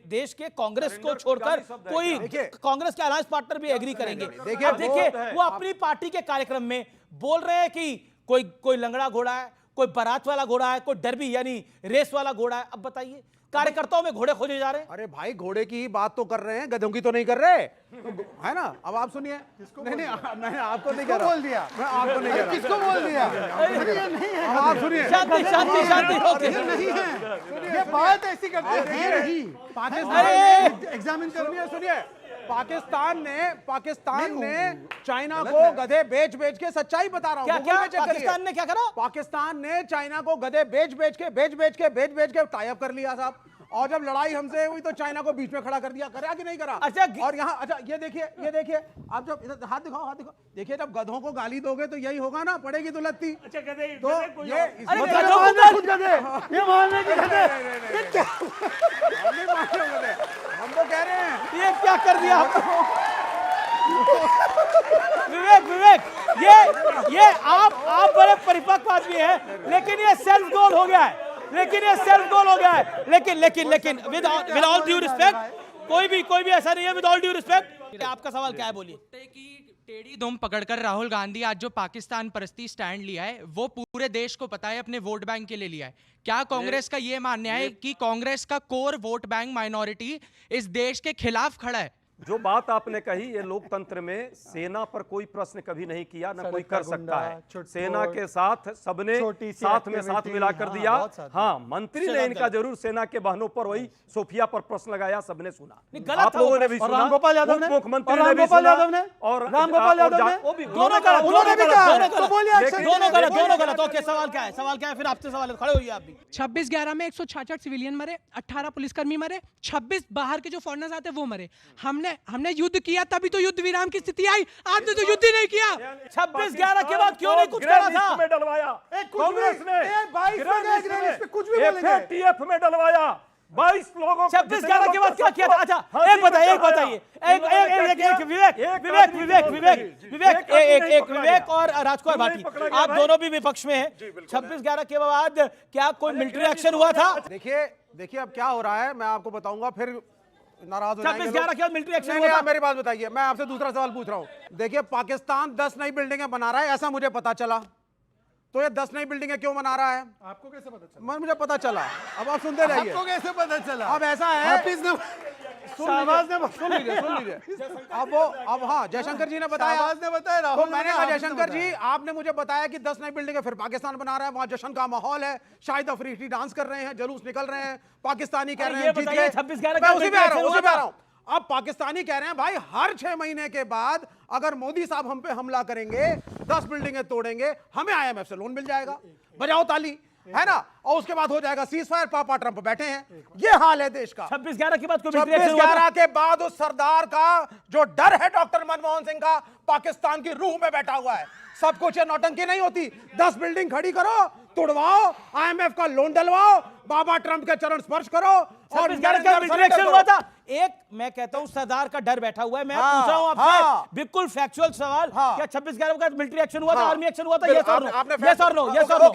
देश के कांग्रेस को छोड़कर कोई कांग्रेस के अलायंस पार्टनर भी एग्री करेंगे। देखिए वो अपनी पार्टी के कार्यक्रम में बोल रहे हैं कि कोई लंगड़ा घोड़ा है, कोई बारात वाला घोड़ा है, कोई डरबी यानी रेस वाला घोड़ा है। अब बताइए कार्यकर्ताओं में घोड़े खोजे जा रहे हैं। अरे भाई घोड़े की ही बात तो कर रहे हैं, गधों की तो नहीं कर रहे, है ना? अब आप सुनिए। नहीं आपको नहीं कह रहा, बोल दिया, मैं आपको नहीं कह रहा। किसको बोल दिया? अब आप सुनिए। शांति नहीं है, ये बात ऐसी करते हैं नहीं। पाकिस्तान एग्जामिन करो। सुनिए, पाकिस्तान ने चाइना को गधे बेच के, सच्चाई बता रहा हूं, पाकिस्तान ने क्या करा? पाकिस्तान ने चाइना को गधे बेच के टाई अप कर लिया साहब। और जब लड़ाई हमसे हुई तो चाइना को बीच में खड़ा कर दिया। करा कि नहीं करा? अच्छा, और यहाँ अच्छा ये देखिए आप जब इधर हाथ दिखाओ, देखिए जब गधों को गाली दोगे तो यही होगा ना, पड़ेगी तो लत्ती। अच्छा गधे, तो ये हम तो कह रहे हैं ये क्या कर दिया विवेक, ये आप बड़े परिपक्व आदमी हैं, लेकिन ये सेल्फ गोल हो गया है। लेकिन विद ऑल ड्यू रिस्पेक्ट, कोई भी ऐसा नहीं है। विद ऑल ड्यू रिस्पेक्ट, आपका सवाल क्या है? बोलिए। टेढ़ी दुम पकड़कर राहुल गांधी आज जो पाकिस्तान परस्ती स्टैंड लिया है वो पूरे देश को पता है अपने वोट बैंक के लिए लिया है। क्या कांग्रेस का ये मानना है कि कांग्रेस का कोर वोट बैंक माइनॉरिटी इस देश के खिलाफ खड़ा है? जो बात आपने कही, ये लोकतंत्र में सेना पर कोई प्रश्न कभी नहीं किया, ना कोई कर सकता है। सेना के साथ सबने साथ में साथ मिलाकर दिया। हाँ, मंत्री ने इनका जरूर सेना के बहनों पर वही सोफिया पर प्रश्न लगाया, सबने सुना, आप लोगों ने भी सुना, रामगोपाल यादव ने, मुख्यमंत्री ने भी सुना, और रामगोपाल यादव ने दोनों गलत। ओके, सवाल क्या है? फिर आपसे सवाल खड़े होइए आप भी। 26/11 में 166 सिविलियन मरे, 18 पुलिसकर्मी मरे, 26 बाहर के जो फॉरेनर्स आते वो मरे। हमने युद्ध किया तभी तो युद्ध विराम की स्थिति आई। आपने तो युद्ध ही नहीं किया। 26/11 के बाद क्यों नहीं कुछ करा था? में डलवाया कांग्रेस ने, कुछ भी बोलेंगे, FATF में डलवाया 22 लोगों। 26/11 के बाद क्या किया था? अच्छा एक बताइए, विवेक और राजकुमार भाटी, आप दोनों भी विपक्ष में हैं। 26/11 के बाद क्या कोई मिलिट्री एक्शन हुआ था? देखिए अब क्या हो रहा है मैं आपको बताऊंगा, फिर नाराज हो जाएंगे। 26/11 के बाद मिलिट्री एक्शन हुआ था? मेरी बात बताइए, मैं आपसे दूसरा सवाल पूछ रहा हूं। देखिए पाकिस्तान 10 नई बिल्डिंगें बना रहा है, ऐसा मुझे पता चला। तो ये 10 नई बिल्डिंगें क्यों बना रहा है? आपको कैसे पता चला? मुझे पता चला। अब आप सुनते रहिए। आपको कैसे पता चला? अब ऐसा है, सुन लीजिए। अब हाँ, जयशंकर जी ने बताया, तो मैंने कहा जयशंकर जी आपने मुझे बताया कि 10 नई बिल्डिंगें फिर पाकिस्तान बना रहा है, वहां जश्न का माहौल है, शायद अफरीदी डांस कर रहे हैं, जुलूस निकल रहे हैं, पाकिस्तानी कह रहे हैं जीत गए। 26/11 उसी पे आ रहा हूं। अब पाकिस्तानी कह रहे हैं भाई हर 6 महीने के बाद अगर मोदी साहब हम पे हमला करेंगे, 10 बिल्डिंगें तोड़ेंगे, हमें IMF से लोन मिल जाएगा। बजाओ ताली, है ना? और उसके बाद हो जाएगा सीज फायर। पापा ट्रंप बैठे हैं। ये हाल है देश का। 26/11 के बाद 26/11 के बाद उस सरदार का जो डर है डॉक्टर मनमोहन सिंह का, पाकिस्तान की रूह में बैठा हुआ है। सब कुछ ये नौटंकी नहीं होती। 10 बिल्डिंग खड़ी करो, तोड़वाओ, IMF का लोन डलवाओ, बाबा ट्रंप के चरण स्पर्श करो, और हुआ था। एक मैं कहता हूं सरदार का डर बैठा हुआ है। मैं पूछ रहा हूं आपसे बिल्कुल फैक्चुअल सवाल, क्या 26/11 का मिलिट्री एक्शन हुआ था, आर्मी एक्शन हुआ था? यस और नो, यस और नो, यस और नो,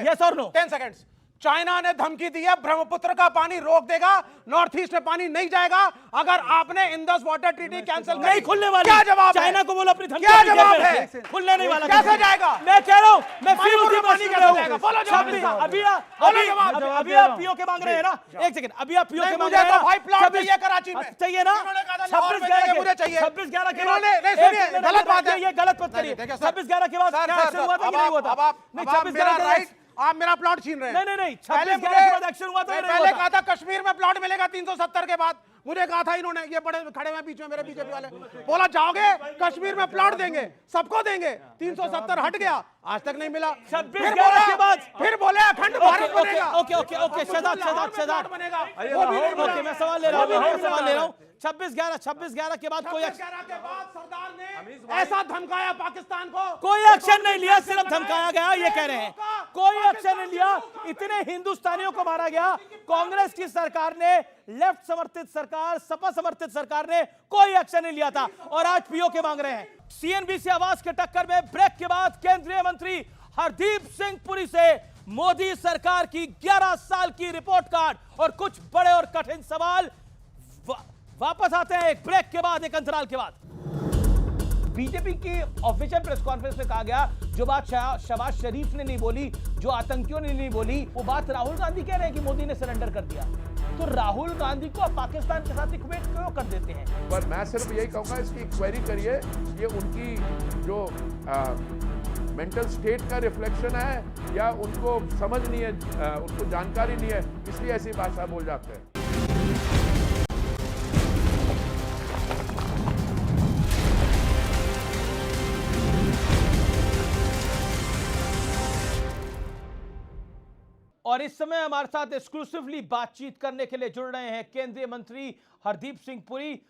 यस और नो। 10 सेकंड्स। चाइना ने धमकी दी है ब्रह्मपुत्र का पानी रोक देगा, नॉर्थ ईस्ट में पानी नहीं जाएगा अगर आपने इंडस वाटर ट्रीटी कैंसिल नहीं खुलने वाली। क्या जवाब? चाइना को बोलो अपनी धमकी, क्या जवाब है? खुलने नहीं वाला। कैसे जाएगा? मैं कह रहा हूं, मैं फिर उसी पानी कैसे जाएगा? बोलो जवाब। अभी आप पीओ के मांग रहे हैं ना? एक सेकंड, अभी आप पीओ के मांग रहे हैं ना? भाई प्लॉट चाहिए कराची में, चाहिए ना? 26/11 के बाद गलत बात है, ये गलत मत करिए। 26/11 के बाद क्या एक्शन हुआ था कि नहीं हुआ था? नहीं, 26/11 के आप मेरा प्लॉट छीन रहे हैं। नहीं, 26/11 के बाद एक्शन हुआ था? पहले कहा था कश्मीर में प्लॉट मिलेगा 370 के बाद, मुझे कहा था इन्होंने, ये बड़े खड़े हुए बीच में मेरे बीजेपी वाले, बोला जाओगे कश्मीर में प्लॉट देंगे, सबको देंगे, 370 हट गया, आज तक नहीं मिला। 26/11 के बाद फिर बोले अखंड भारत बनेगा। ओके शहजाद बनेगा, ओके मैं सवाल ले रहा हूँ 26/11 के बाद कोई सरदार ने ऐसा धमकाया पाकिस्तान को, कोई एक्शन नहीं लिया, सिर्फ धमकाया गया, ये कह रहे हैं कोई एक्शन नहीं लिया। इतने हिंदुस्तानियों को मारा गया, कांग्रेस की सरकार ने, लेफ्ट समर्थित सरकार, सपा समर्थित सरकार ने कोई एक्शन नहीं लिया था, और आज पीओके मांग रहे हैं। सीएनबीसी आवाज के टक्कर में ब्रेक के बाद केंद्रीय मंत्री हरदीप सिंह पुरी से मोदी सरकार की 11 साल की रिपोर्ट कार्ड और कुछ बड़े और कठिन सवाल। वापस आते हैं एक ब्रेक के बाद, एक अंतराल के बाद। बीजेपी की ऑफिशियल प्रेस कॉन्फ्रेंस में कहा गया, जो बात शहबाज शरीफ ने नहीं बोली, जो आतंकियों ने नहीं बोली, वो बात राहुल गांधी कह रहे हैं कि मोदी ने सरेंडर कर दिया। तो राहुल गांधी को पाकिस्तान के साथ इक्वेट क्यों कर देते हैं? पर मैं सिर्फ यही कहूंगा, इसकी इंक्वायरी करिए, ये उनकी जो मेंटल स्टेट का रिफ्लेक्शन है या उनको समझ नहीं है, उनको जानकारी नहीं है, इसलिए ऐसी भाषा बोल जाते हैं। और इस समय हमारे साथ एक्सक्लूसिवली बातचीत करने के लिए जुड़ रहे हैं केंद्रीय मंत्री हरदीप सिंह पुरी।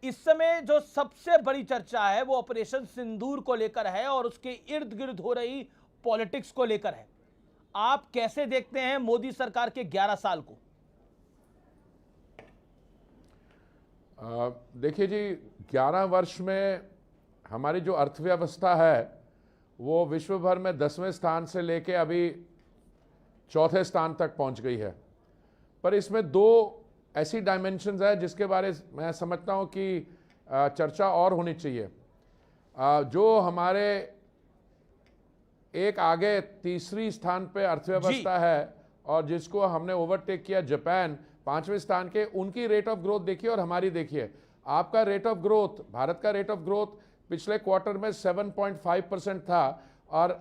इस समय जो सबसे बड़ी चर्चा है वो ऑपरेशन सिंदूर को लेकर है और उसके इर्द गिर्द हो रही पॉलिटिक्स को लेकर है। आप कैसे देखते हैं मोदी सरकार के 11 साल को? देखिए जी, 11 वर्ष में हमारी जो अर्थव्यवस्था है वो विश्व भर में 10वें स्थान से लेके अभी 4थे स्थान तक पहुंच गई है। पर इसमें 2 ऐसी डायमेंशंस है जिसके बारे में मैं समझता हूं कि चर्चा और होनी चाहिए। जो हमारे एक आगे तीसरी स्थान पे अर्थव्यवस्था है और जिसको हमने ओवरटेक किया जापान 5वें स्थान के, उनकी रेट ऑफ ग्रोथ देखिए और हमारी देखिए। आपका रेट ऑफ ग्रोथ, भारत का रेट ऑफ ग्रोथ पिछले क्वार्टर में 7.5% था और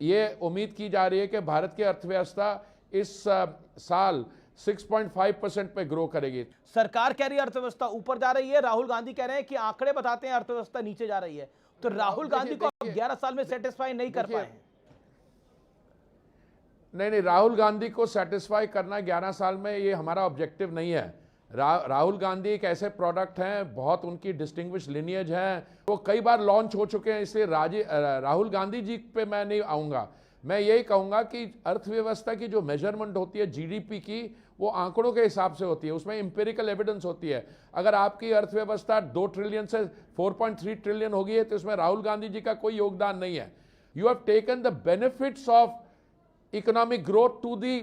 ये उम्मीद की जा रही है कि भारत की अर्थव्यवस्था इस साल 6.5% पे ग्रो करेगी। सरकार कह रही है अर्थव्यवस्था ऊपर जा रही है, राहुल गांधी कह रहे हैं कि आंकड़े बताते हैं अर्थव्यवस्था नीचे जा रही है। तो राहुल गांधी को 11 साल में सेटिस्फाई नहीं कर पाए। नहीं, राहुल गांधी को सेटिस्फाई करना 11 साल में ये हमारा ऑब्जेक्टिव नहीं है। राहुल गांधी एक ऐसे प्रोडक्ट हैं, बहुत उनकी डिस्टिंग्विश लिनियज है, वो कई बार लॉन्च हो चुके हैं, इसलिए राहुल गांधी जी पे मैं नहीं आऊँगा। मैं यही कहूँगा कि अर्थव्यवस्था की जो मेजरमेंट होती है जीडीपी की, वो आंकड़ों के हिसाब से होती है, उसमें एम्पिरिकल एविडेंस होती है। अगर आपकी अर्थव्यवस्था 2 ट्रिलियन से 4.3 ट्रिलियन हो गई है तो इसमें राहुल गांधी जी का कोई योगदान नहीं है। You have taken the benefits of economic growth to the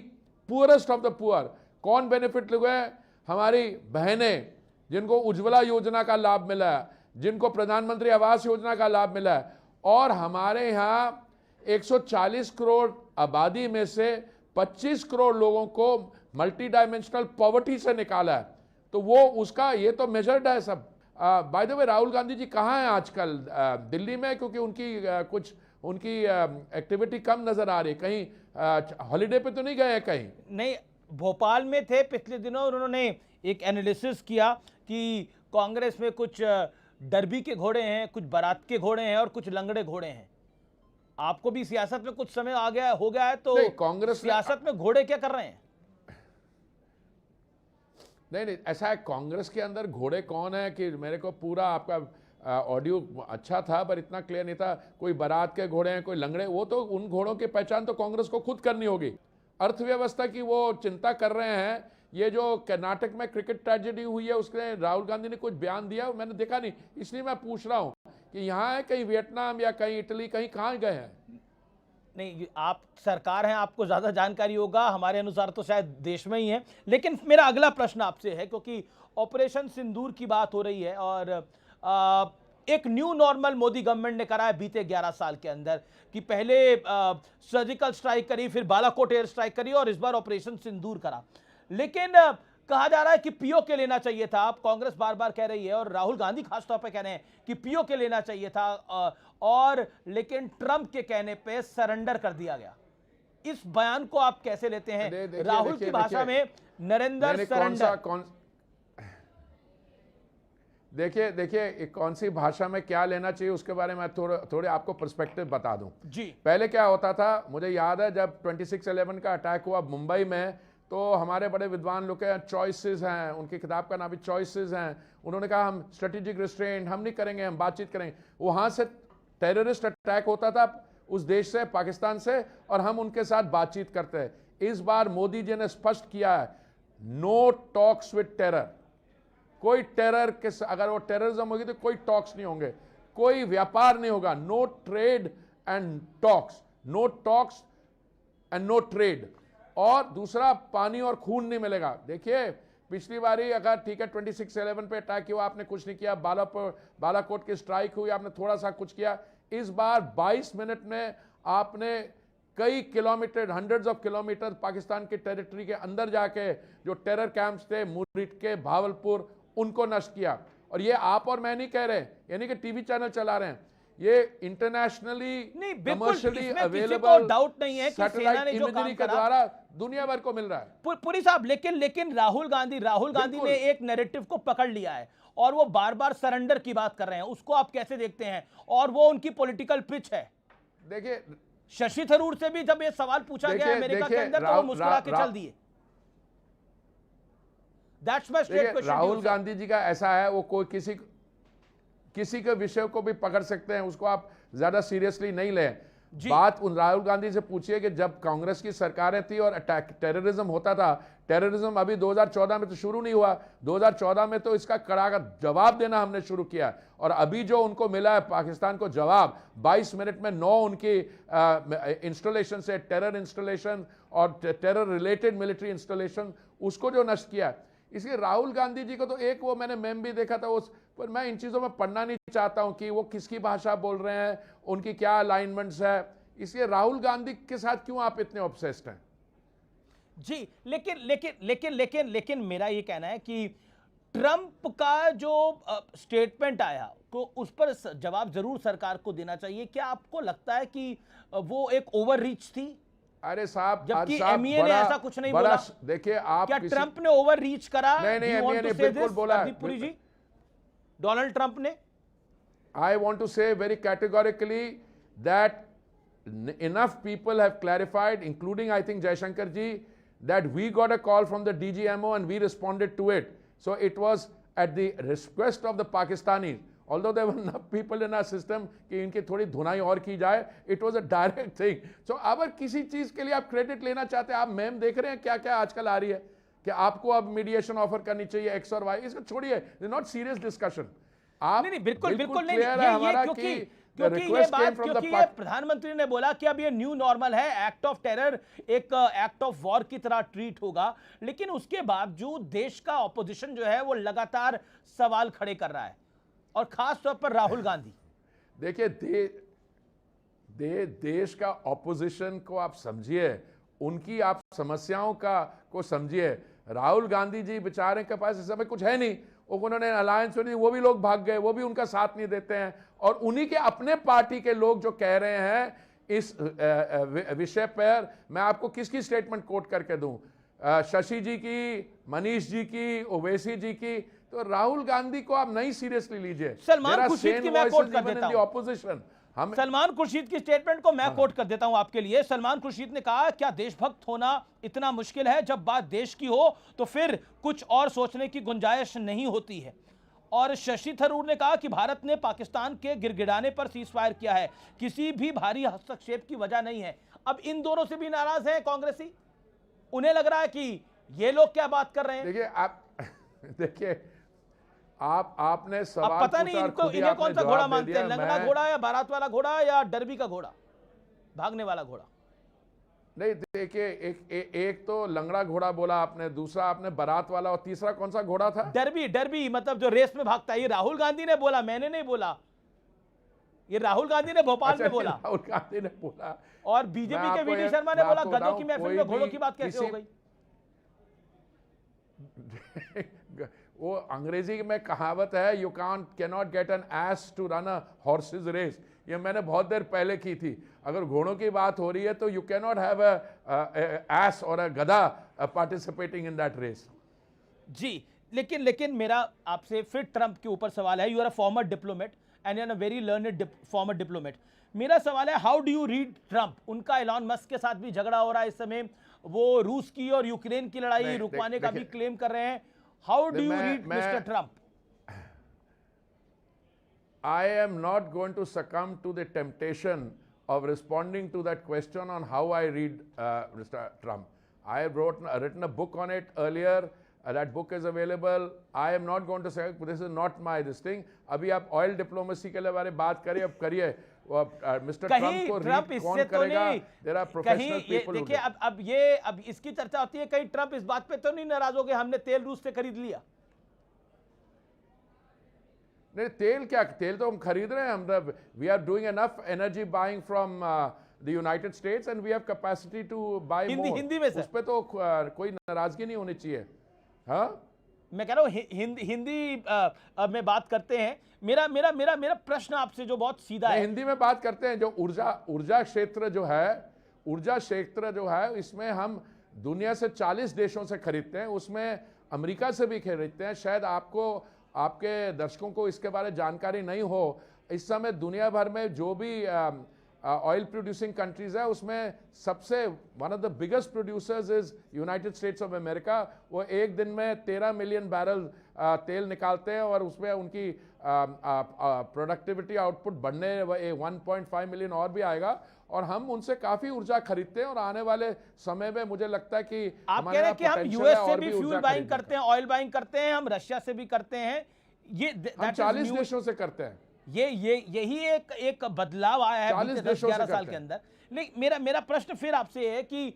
poorest of the poor. कौन बेनिफिट लगे? हमारी बहनें जिनको उज्ज्वला योजना का लाभ मिला है, जिनको प्रधानमंत्री आवास योजना का लाभ मिला है, और हमारे यहाँ 140 करोड़ आबादी में से 25 करोड़ लोगों को मल्टी डायमेंशनल पॉवर्टी से निकाला है। तो वो उसका ये तो मेजर्ड है सब। By the way, Rahul Gandhi ji कहाँ हैं आजकल? दिल्ली में, क्योंकि उनकी एक्टिविटी कम नजर आ रही। कहीं हॉलीडे पे तो नहीं गए कहीं? नहीं, भोपाल में थे पिछले दिनों। उन्होंने एक एनालिसिस किया कि कांग्रेस में कुछ डरबी के घोड़े हैं, कुछ बारात के घोड़े हैं और कुछ लंगड़े घोड़े हैं। आपको भी सियासत में कुछ समय हो गया है, तो कांग्रेस सियासत में घोड़े क्या कर रहे हैं? नहीं, ऐसा है, कांग्रेस के अंदर घोड़े कौन है कि मेरे को पूरा आपका ऑडियो अच्छा था पर इतना क्लियर नहीं था। कोई बारात के घोड़े हैं, कोई लंगड़े, वो तो उन घोड़ों की पहचान तो कांग्रेस को खुद करनी होगी। अर्थव्यवस्था की वो चिंता कर रहे हैं। ये जो कर्नाटक में क्रिकेट ट्रेजेडी हुई है उसके राहुल गांधी ने कुछ बयान दिया, मैंने देखा नहीं, इसलिए मैं पूछ रहा हूं कि यहाँ है कहीं वियतनाम या कहीं इटली, कहाँ गए हैं? नहीं, आप सरकार हैं, आपको ज्यादा जानकारी होगा, हमारे अनुसार तो शायद देश में ही है। लेकिन मेरा अगला प्रश्न आपसे है, क्योंकि ऑपरेशन सिंदूर की बात हो रही है और एक न्यू नॉर्मल मोदी गवर्नमेंट ने करा है बीते 11 साल के अंदर, कि पहले सर्जिकल स्ट्राइक करी, फिर बालाकोट एयर स्ट्राइक करी और इस बार ऑपरेशन सिंदूर करा। लेकिन कहा जा रहा है कि पीओके लेना चाहिए था। आप कांग्रेस बार बार कह रही है और राहुल गांधी खासतौर पर कह रहे हैं कि पीओके लेना चाहिए था, और लेकिन ट्रंप के कहने पे सरेंडर कर दिया गया। इस बयान को आप कैसे लेते हैं? राहुल की भाषा में नरेंद्र सरेंडर। देखिए कौन सी भाषा में क्या लेना चाहिए उसके बारे में थोड़े आपको पर्सपेक्टिव बता दूं। जी। पहले क्या होता था, मुझे याद है जब 26/11 का अटैक हुआ मुंबई में, तो हमारे बड़े विद्वान लोग के चॉइसेस हैं, उनकी किताब का नाम भी चॉइसेस हैं। उन्होंने कहा हम स्ट्रेटेजिक रिस्ट्रेंट हम नहीं करेंगे, हम बातचीत करेंगे। वहां से टेररिस्ट अटैक होता था उस देश से, पाकिस्तान से, और हम उनके साथ बातचीत करते हैं। इस बार मोदी जी ने स्पष्ट किया है, नो टॉक्स विद टेरर। कोई टेरर के, अगर वो टेररिज्म होगी तो कोई टॉक्स नहीं होंगे, कोई व्यापार नहीं होगा। No trade and talks, no talks and no trade. और दूसरा, पानी और खून नहीं मिलेगा। देखिए पिछली बारी अगर ठीक है 26/11 पे अटैक हुआ, आपने कुछ नहीं किया, बालाकोट की स्ट्राइक हुई, आपने थोड़ा सा कुछ किया। इस बार 22 मिनट में आपने कई kilometre, hundreds of kilometre Pakistan के टेरिटरी के अंदर जाके जो टेरर कैंप्स थे मुरीट के, भावलपुर, उनको नष्ट किया। और ये आप और मैं नहीं कह रहे, यानी कि टीवी चैनल चला रहे हैं, ये इंटरनेशनली कमर्शियली अवेलेबल डाउट नहीं है कि सेना ने जो काम के द्वारा दुनिया भर को मिल रहा है। पुरी साहब, लेकिन राहुल गांधी ने एक नैरेटिव को पकड़ लिया है और वो बार बार सरेंडर की बात कर रहे हैं। उसको आप कैसे देखते हैं? और वो उनकी पॉलिटिकल पिच है। देखिए शशि थरूर से भी जब ये सवाल पूछा गया अमेरिका के अंदर, तो वो मुस्कुरा के चल दिए। That's my straight question. Rahul Gandhi ji का ऐसा है, वो कोई किसी के विषय को भी पकड़ सकते हैं, उसको आप ज्यादा सीरियसली नहीं लें। बात उन राहुल गांधी से पूछिए कि जब कांग्रेस की सरकारें थी और अटैक टेररिज्म होता था, टेररिज्म अभी 2014 में तो शुरू नहीं हुआ, 2014 में तो इसका कड़ा जवाब देना हमने शुरू किया। और अभी जो उनको मिला है पाकिस्तान को जवाब, 22 मिनट में 9 उनकी इंस्टॉलेशन से, टेरर इंस्टॉलेशन और टेरर रिलेटेड मिलिट्री इंस्टॉलेशन, उसको जो नष्ट किया। इसलिए राहुल गांधी जी को तो एक वो मैंने मेम भी देखा था उस पर, मैं इन चीजों में पढ़ना नहीं चाहता हूं कि वो किसकी भाषा बोल रहे हैं, उनकी क्या अलाइनमेंट्स है। इसलिए राहुल गांधी के साथ क्यों आप इतने ऑब्सेस्ड हैं? जी, लेकिन मेरा ये कहना है कि ट्रंप का जो स्टेटमेंट आया तो उस पर जवाब जरूर सरकार को देना चाहिए। क्या आपको लगता है कि वो एक ओवर रीच थी? अरे साहब, जबकि एमईए ने ऐसा कुछ नहीं बोला। देखिए आप, क्या ट्रंप ने ओवर रीच करा? नहीं, एमईए ने बिल्कुल बोला। पुरी जी, डोनाल्ड ट्रंप ने, I want to say very categorically that enough people have clarified, including I think Jaishankar ji, that we got a call from the DGMO and we responded to it. So it was at the request of the Pakistanis. Although there were enough people in our system कि इनकी थोड़ी धुनाई और की जाए, it was a direct thing. So अगर किसी चीज के लिए आप क्रेडिट लेना चाहते हैं, आप मैम देख रहे हैं क्या क्या आजकल आ रही है कि आपको अब मीडिएशन ऑफर करनी चाहिए एक्स और वाई, इसको छोड़िए, नॉट सीरियस डिस्कशन। नहीं, बिल्कुल नहीं, क्योंकि ये प्रधानमंत्री ने बोला कि अब ये न्यू नॉर्मल है, एक्ट ऑफ टेरर एक एक्ट ऑफ वॉर की तरह ट्रीट होगा। लेकिन उसके बावजूद देश का ऑपोजिशन जो है वो लगातार सवाल खड़े कर रहा है, और खास तौर पर राहुल गांधी। देखिए देश का ऑपोजिशन को आप समझिए, उनकी आप समस्याओं को समझिए। राहुल गांधी जी बेचारे के पास इस समय कुछ है नहीं, उन्होंने अलायंस में, वो भी लोग भाग गए, वो भी उनका साथ नहीं देते हैं। और उन्हीं के अपने पार्टी के लोग जो कह रहे हैं इस विषय पर, मैं आपको किसकी स्टेटमेंट कोट करके दूं, शशि जी की, मनीष जी की, ओवैसी जी की। तो राहुल गांधी को आप नहीं सीरियसली लीजिए। सलमान खुर्शीद की मैं कोट कर देता हूं। ऑपोजिशन, सलमान खुर्शीद की स्टेटमेंट को मैं कोट कर देता हूं आपके लिए। सलमान खुर्शीद ने कहा, क्या देशभक्त होना इतना मुश्किल है? जब बात देश की हो तो फिर कुछ और सोचने की गुंजाइश नहीं होती है। और शशि थरूर ने कहा कि भारत ने पाकिस्तान के गिड़गिड़ाने पर सीजफायर किया है, किसी भी भारी हस्तक्षेप की वजह नहीं है। अब इन दोनों से भी नाराज हैं कांग्रेसी, उन्हें लग रहा है कि ये लोग क्या बात कर रहे हैं। देखिए आपने सवाल पता नहीं इन्हें कौन सा घोड़ा मानते हैं, लंगड़ा घोड़ा या बारात वाला घोड़ा या डर्बी का घोड़ा, भागने वाला घोड़ा। नहीं देखिए, एक तो लंगड़ा घोड़ा बोला आपने, दूसरा आपने बारात वाला, और तीसरा कौन सा घोड़ा था? डर्बी मतलब जो रेस में भागता है। ये राहुल गांधी ने बोला, मैंने नहीं बोला, ये राहुल गांधी ने भोपाल में बोला। राहुल गांधी ने बोला और बीजेपी के वीडी शर्मा ने बोला गधों की महफिल में घोड़ों की बात कैसे हो गई? वो अंग्रेजी में कहावत है, you cannot get an ass to run a horses race. ये मैंने बहुत देर पहले की थी। अगर घोड़ों की बात हो रही है तो you cannot have a ass और अ गधा पार्टिसिपेटिंग इन दैट रेस। जी, लेकिन मेरा आपसे फिर ट्रंप के ऊपर सवाल है। You are a former diplomat and you are a very learned former diplomat. मेरा सवाल है, how do you read Trump? उनका एलॉन मस्क के साथ भी झगड़ा हो रहा है इस समय, वो रूस की और यूक्रेन की लड़ाई रुकवाने का भी क्लेम कर रहे हैं। How do you read mister Trump? I am not going to succumb to the temptation of responding to that question on how I read Mr. Trump. I have written a book on it earlier. That book is available. I am not going to say this is not my this thing. अभी आप oil diplomacy के बारे में बात करिए, अब करिए। Mister Trump को रीड कौन करेगा? There are professional people. देखिए अब इसकी चर्चा होती है, कहीं ट्रंप इस बात पे तो नहीं नाराज हो गए हमने तेल रूस से खरीद लिया? नहीं, तेल क्या, तेल तो हम खरीद रहे हैं। हम we are doing enough energy buying from the United States and we have capacity to buy more. Hindi में उस पे तो कोई नाराजगी नहीं होनी चाहिए। हाँ, मैं कह रहा हूँ हिंदी में बात करते हैं। मेरा प्रश्न आपसे जो बहुत सीधा है, हिंदी में बात करते हैं। जो ऊर्जा क्षेत्र जो है इसमें हम दुनिया से 40 देशों से खरीदते हैं, उसमें अमेरिका से भी खरीदते हैं। शायद आपके दर्शकों को इसके बारे में जानकारी नहीं हो, इस समय दुनिया भर में जो भी ऑयल प्रोड्यूसिंग कंट्रीज है उसमें सबसे one of the biggest producers is United states of America. वो एक दिन में 13 मिलियन बैरल तेल निकालते हैं और उसमें उनकी प्रोडक्टिविटी आउटपुट बढ़ने 1.5 मिलियन और भी आएगा। और हम उनसे काफी ऊर्जा खरीदते हैं और आने वाले समय में मुझे लगता है कि आप कह रहे हैं कि हम यूएस से भी फ्यूल बाइंग करते हैं, ऑयल बाइंग करते हैं, हम रशिया से भी करते हैं, ये हम 40 देशों से करते हैं। यही एक बदलाव आया है बीते 10-11 साल के अंदर। लेकिन मेरा प्रश्न फिर आपसे है कि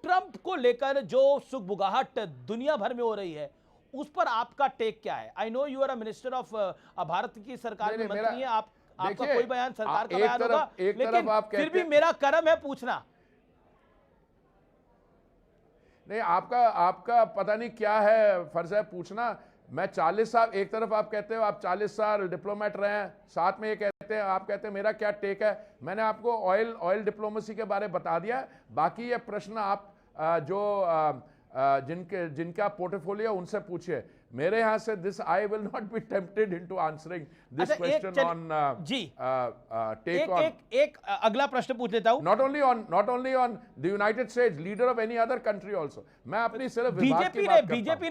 ट्रंप को लेकर जो सुगबुगाहट दुनिया भर में हो रही है उस पर आपका टेक क्या है? I know you are a minister of Bharat की सरकार में मंत्री हैं, आपका कोई बयान सरकार का बयान होगा, लेकिन फिर भी मेरा कर्म है पूछना। नहीं, आपका पता नहीं क्या है फर्ज है पूछना। मैं 40 साल, एक तरफ आप कहते हो आप 40 साल डिप्लोमेट रहे हैं, साथ में ये कहते हैं, आप कहते हैं मेरा क्या टेक है। मैंने आपको ऑयल डिप्लोमेसी के बारे में बता दिया। बाकी ये प्रश्न आप जिनका पोर्टफोलियो उनसे पूछिए। मेरे यहाँ से this I will not be tempted into answering this question on take on. एक अगला प्रश्न पूछ लेता हूँ। Not only on the United States, leader of any other country also. मैं अपनी सिर्फ बीजेपी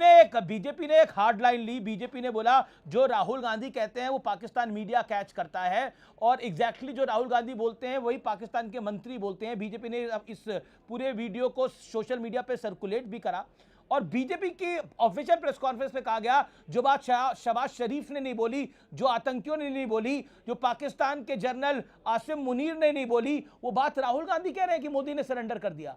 ने एक हार्ड लाइन ली। बीजेपी ने बोला जो राहुल गांधी कहते हैं वो पाकिस्तान मीडिया कैच करता है, और एग्जैक्टली जो राहुल गांधी बोलते हैं वही पाकिस्तान के मंत्री बोलते हैं। बीजेपी ने इस पूरे वीडियो को सोशल मीडिया पे सर्कुलेट भी करा, और बीजेपी की ऑफिशियल प्रेस कॉन्फ्रेंस में कहा गया जो बात शहबाज शरीफ ने नहीं बोली, जो आतंकियों ने नहीं बोली, जो पाकिस्तान के जनरल आसिम मुनीर ने नहीं बोली, वो बात राहुल गांधी कह रहे हैं कि मोदी ने सरेंडर कर दिया।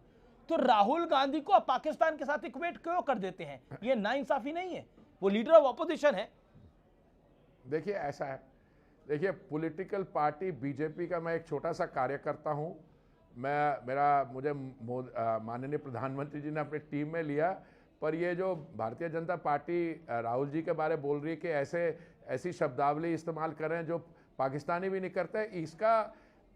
तो राहुल गांधी को आप पाकिस्तान के साथ इक्वेट क्यों कर देते हैं? ये नाइंसाफी नहीं है? वो लीडर ऑफ ऑपोजिशन है। देखिए ऐसा है, देखिए पॉलिटिकल पार्टी बीजेपी का मैं एक छोटा सा कार्यकर्ता हूं। मुझे माननीय प्रधानमंत्री जी ने अपनी टीम में लिया, पर ये जो भारतीय जनता पार्टी राहुल जी के बारे बोल रही है कि ऐसी शब्दावली इस्तेमाल कर रहे हैं जो पाकिस्तानी भी नहीं करते,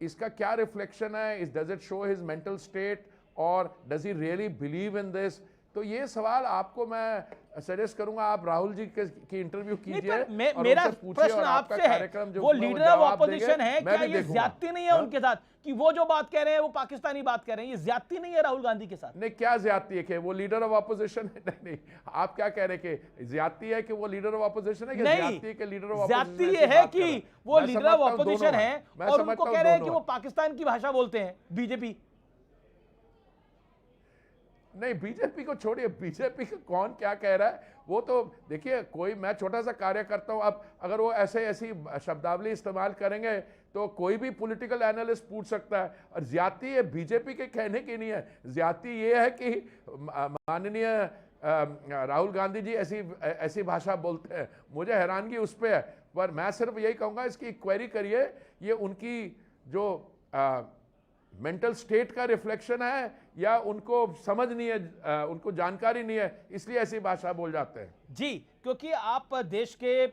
इसका क्या रिफ्लेक्शन है? Does it show his mental state और does he really believe in this? तो ये सवाल आपको मैं सजेस्ट करूंगा आप राहुल जी की इंटरव्यू कीजिए। मेरा प्रश्न आपसे है, वो लीडर ऑफ ऑपोजिशन है, क्या ये ज्यादती नहीं है उनके साथ कि वो जो बात कह रहे हैं वो पाकिस्तानी बात कह रहे हैं? ये ज्यादती नहीं है राहुल गांधी के साथ? नहीं, क्या ज्यादती है कि वो लीडर ऑफ ऑपोजिशन है? नहीं, आप क्या कह रहे हैं कि ज्यादती है कि वो लीडर ऑफ ऑपोजिशन है? ज्यादती है कि लीडर ऑफ ऑपोजिशन? ज्यादती ये है कि वो लीडर ऑफ ऑपोजिशन है और उनको कह रहे हैं कि वो पाकिस्तान की भाषा बोलते हैं बीजेपी। नहीं, बीजेपी को छोड़िए, बीजेपी को कौन क्या कह रहा है वो तो देखिए, मैं छोटा सा कार्यकर्ता हूं। अब अगर वो ऐसी शब्दावली इस्तेमाल करेंगे तो कोई भी पॉलिटिकल एनालिस्ट पूछ सकता है। और ज्यादती ये बीजेपी के कहने की नहीं है, ज्यादती ये है कि माननीय राहुल गांधी जी ऐसी भाषा बोलते हैं। मुझे हैरानगी उस पर है, पर मैं सिर्फ यही कहूंगा इसकी क्वेरी करिए, ये उनकी जो मेंटल स्टेट का रिफ्लेक्शन है या उनको समझ नहीं है, उनको जानकारी नहीं है, इसलिए ऐसी भाषा बोल जाते हैं। जी, क्योंकि आप देश के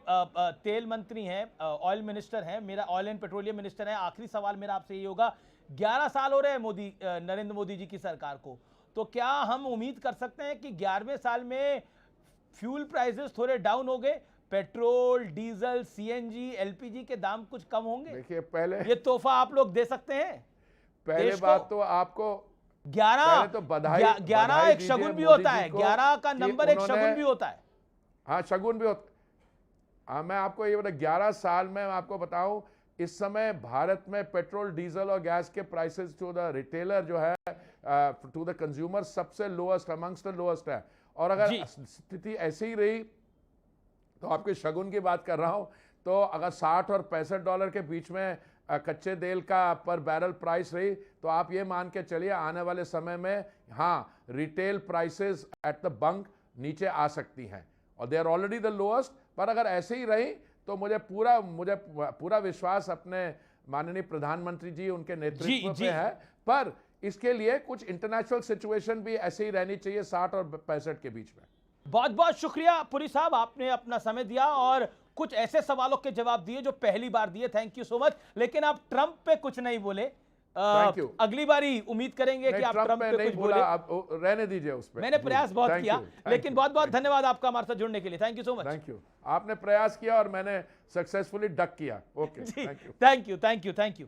तेल मंत्री हैं, ऑयल मिनिस्टर हैं, मेरा ऑयल एंड पेट्रोलियम मिनिस्टर है। आखिरी सवाल मेरा आपसे ये होगा, 11 साल हो रहे हैं नरेंद्र मोदी जी की सरकार को, तो क्या हम उम्मीद कर सकते हैं कि 11वें साल में फ्यूल प्राइसेस थोड़े डाउन हो गए, पेट्रोल, डीजल, सीएनजी, एलपीजी के दाम कुछ कम होंगे। देखिए पहले ये तोहफा आप लोग दे सकते हैं। पहले बात तो आपको 11 तो बधाई 11 एक शगुन भी होता है, 11 का नंबर एक शगुन भी होता है। हाँ शगुन भी होता। हाँ मैं आपको ये बता 11 साल में मैं आपको बताऊं इस समय भारत में पेट्रोल, डीजल और गैस के प्राइसेस टू द रिटेलर जो है टू द कंज्यूमर सबसे लोएस्ट अमंग्स द लोएस्ट है। और अगर स्थिति ऐसी ही रही तो आपके शगुन की बात कर रहा हूं, तो अगर 60 और $65 के बीच में कच्चे तेल का पर बैरल प्राइस रही तो आप ये मान के चलिए आने वाले समय में हाँ retail prices at the bunk नीचे आ सकती हैं और they are already the lowest. पर अगर ऐसे ही रही तो मुझे पूरा विश्वास अपने माननीय प्रधानमंत्री जी उनके नेतृत्व पे है। पर इसके लिए कुछ इंटरनेशनल सिचुएशन भी ऐसे ही रहनी चाहिए 60 और 65 के बीच में। बहुत बहुत शुक्रिया पुरी साहब, आपने अपना समय दिया और कुछ ऐसे सवालों के जवाब दिए जो पहली बार दिए। Thank you so much. लेकिन आप ट्रंप पे कुछ नहीं बोले। अगली बारी उम्मीद करेंगे कि आप ट्रंप पे कुछ बोले। आप रहने दीजिए उस पे। मैंने प्रयास बहुत किया, लेकिन बहुत बहुत धन्यवाद आपका हमारे साथ जुड़ने के लिए। Thank you so much. Thank you. आपने प्रयास किया और मैंने सक्सेसफुली डक किया। Okay, thank you.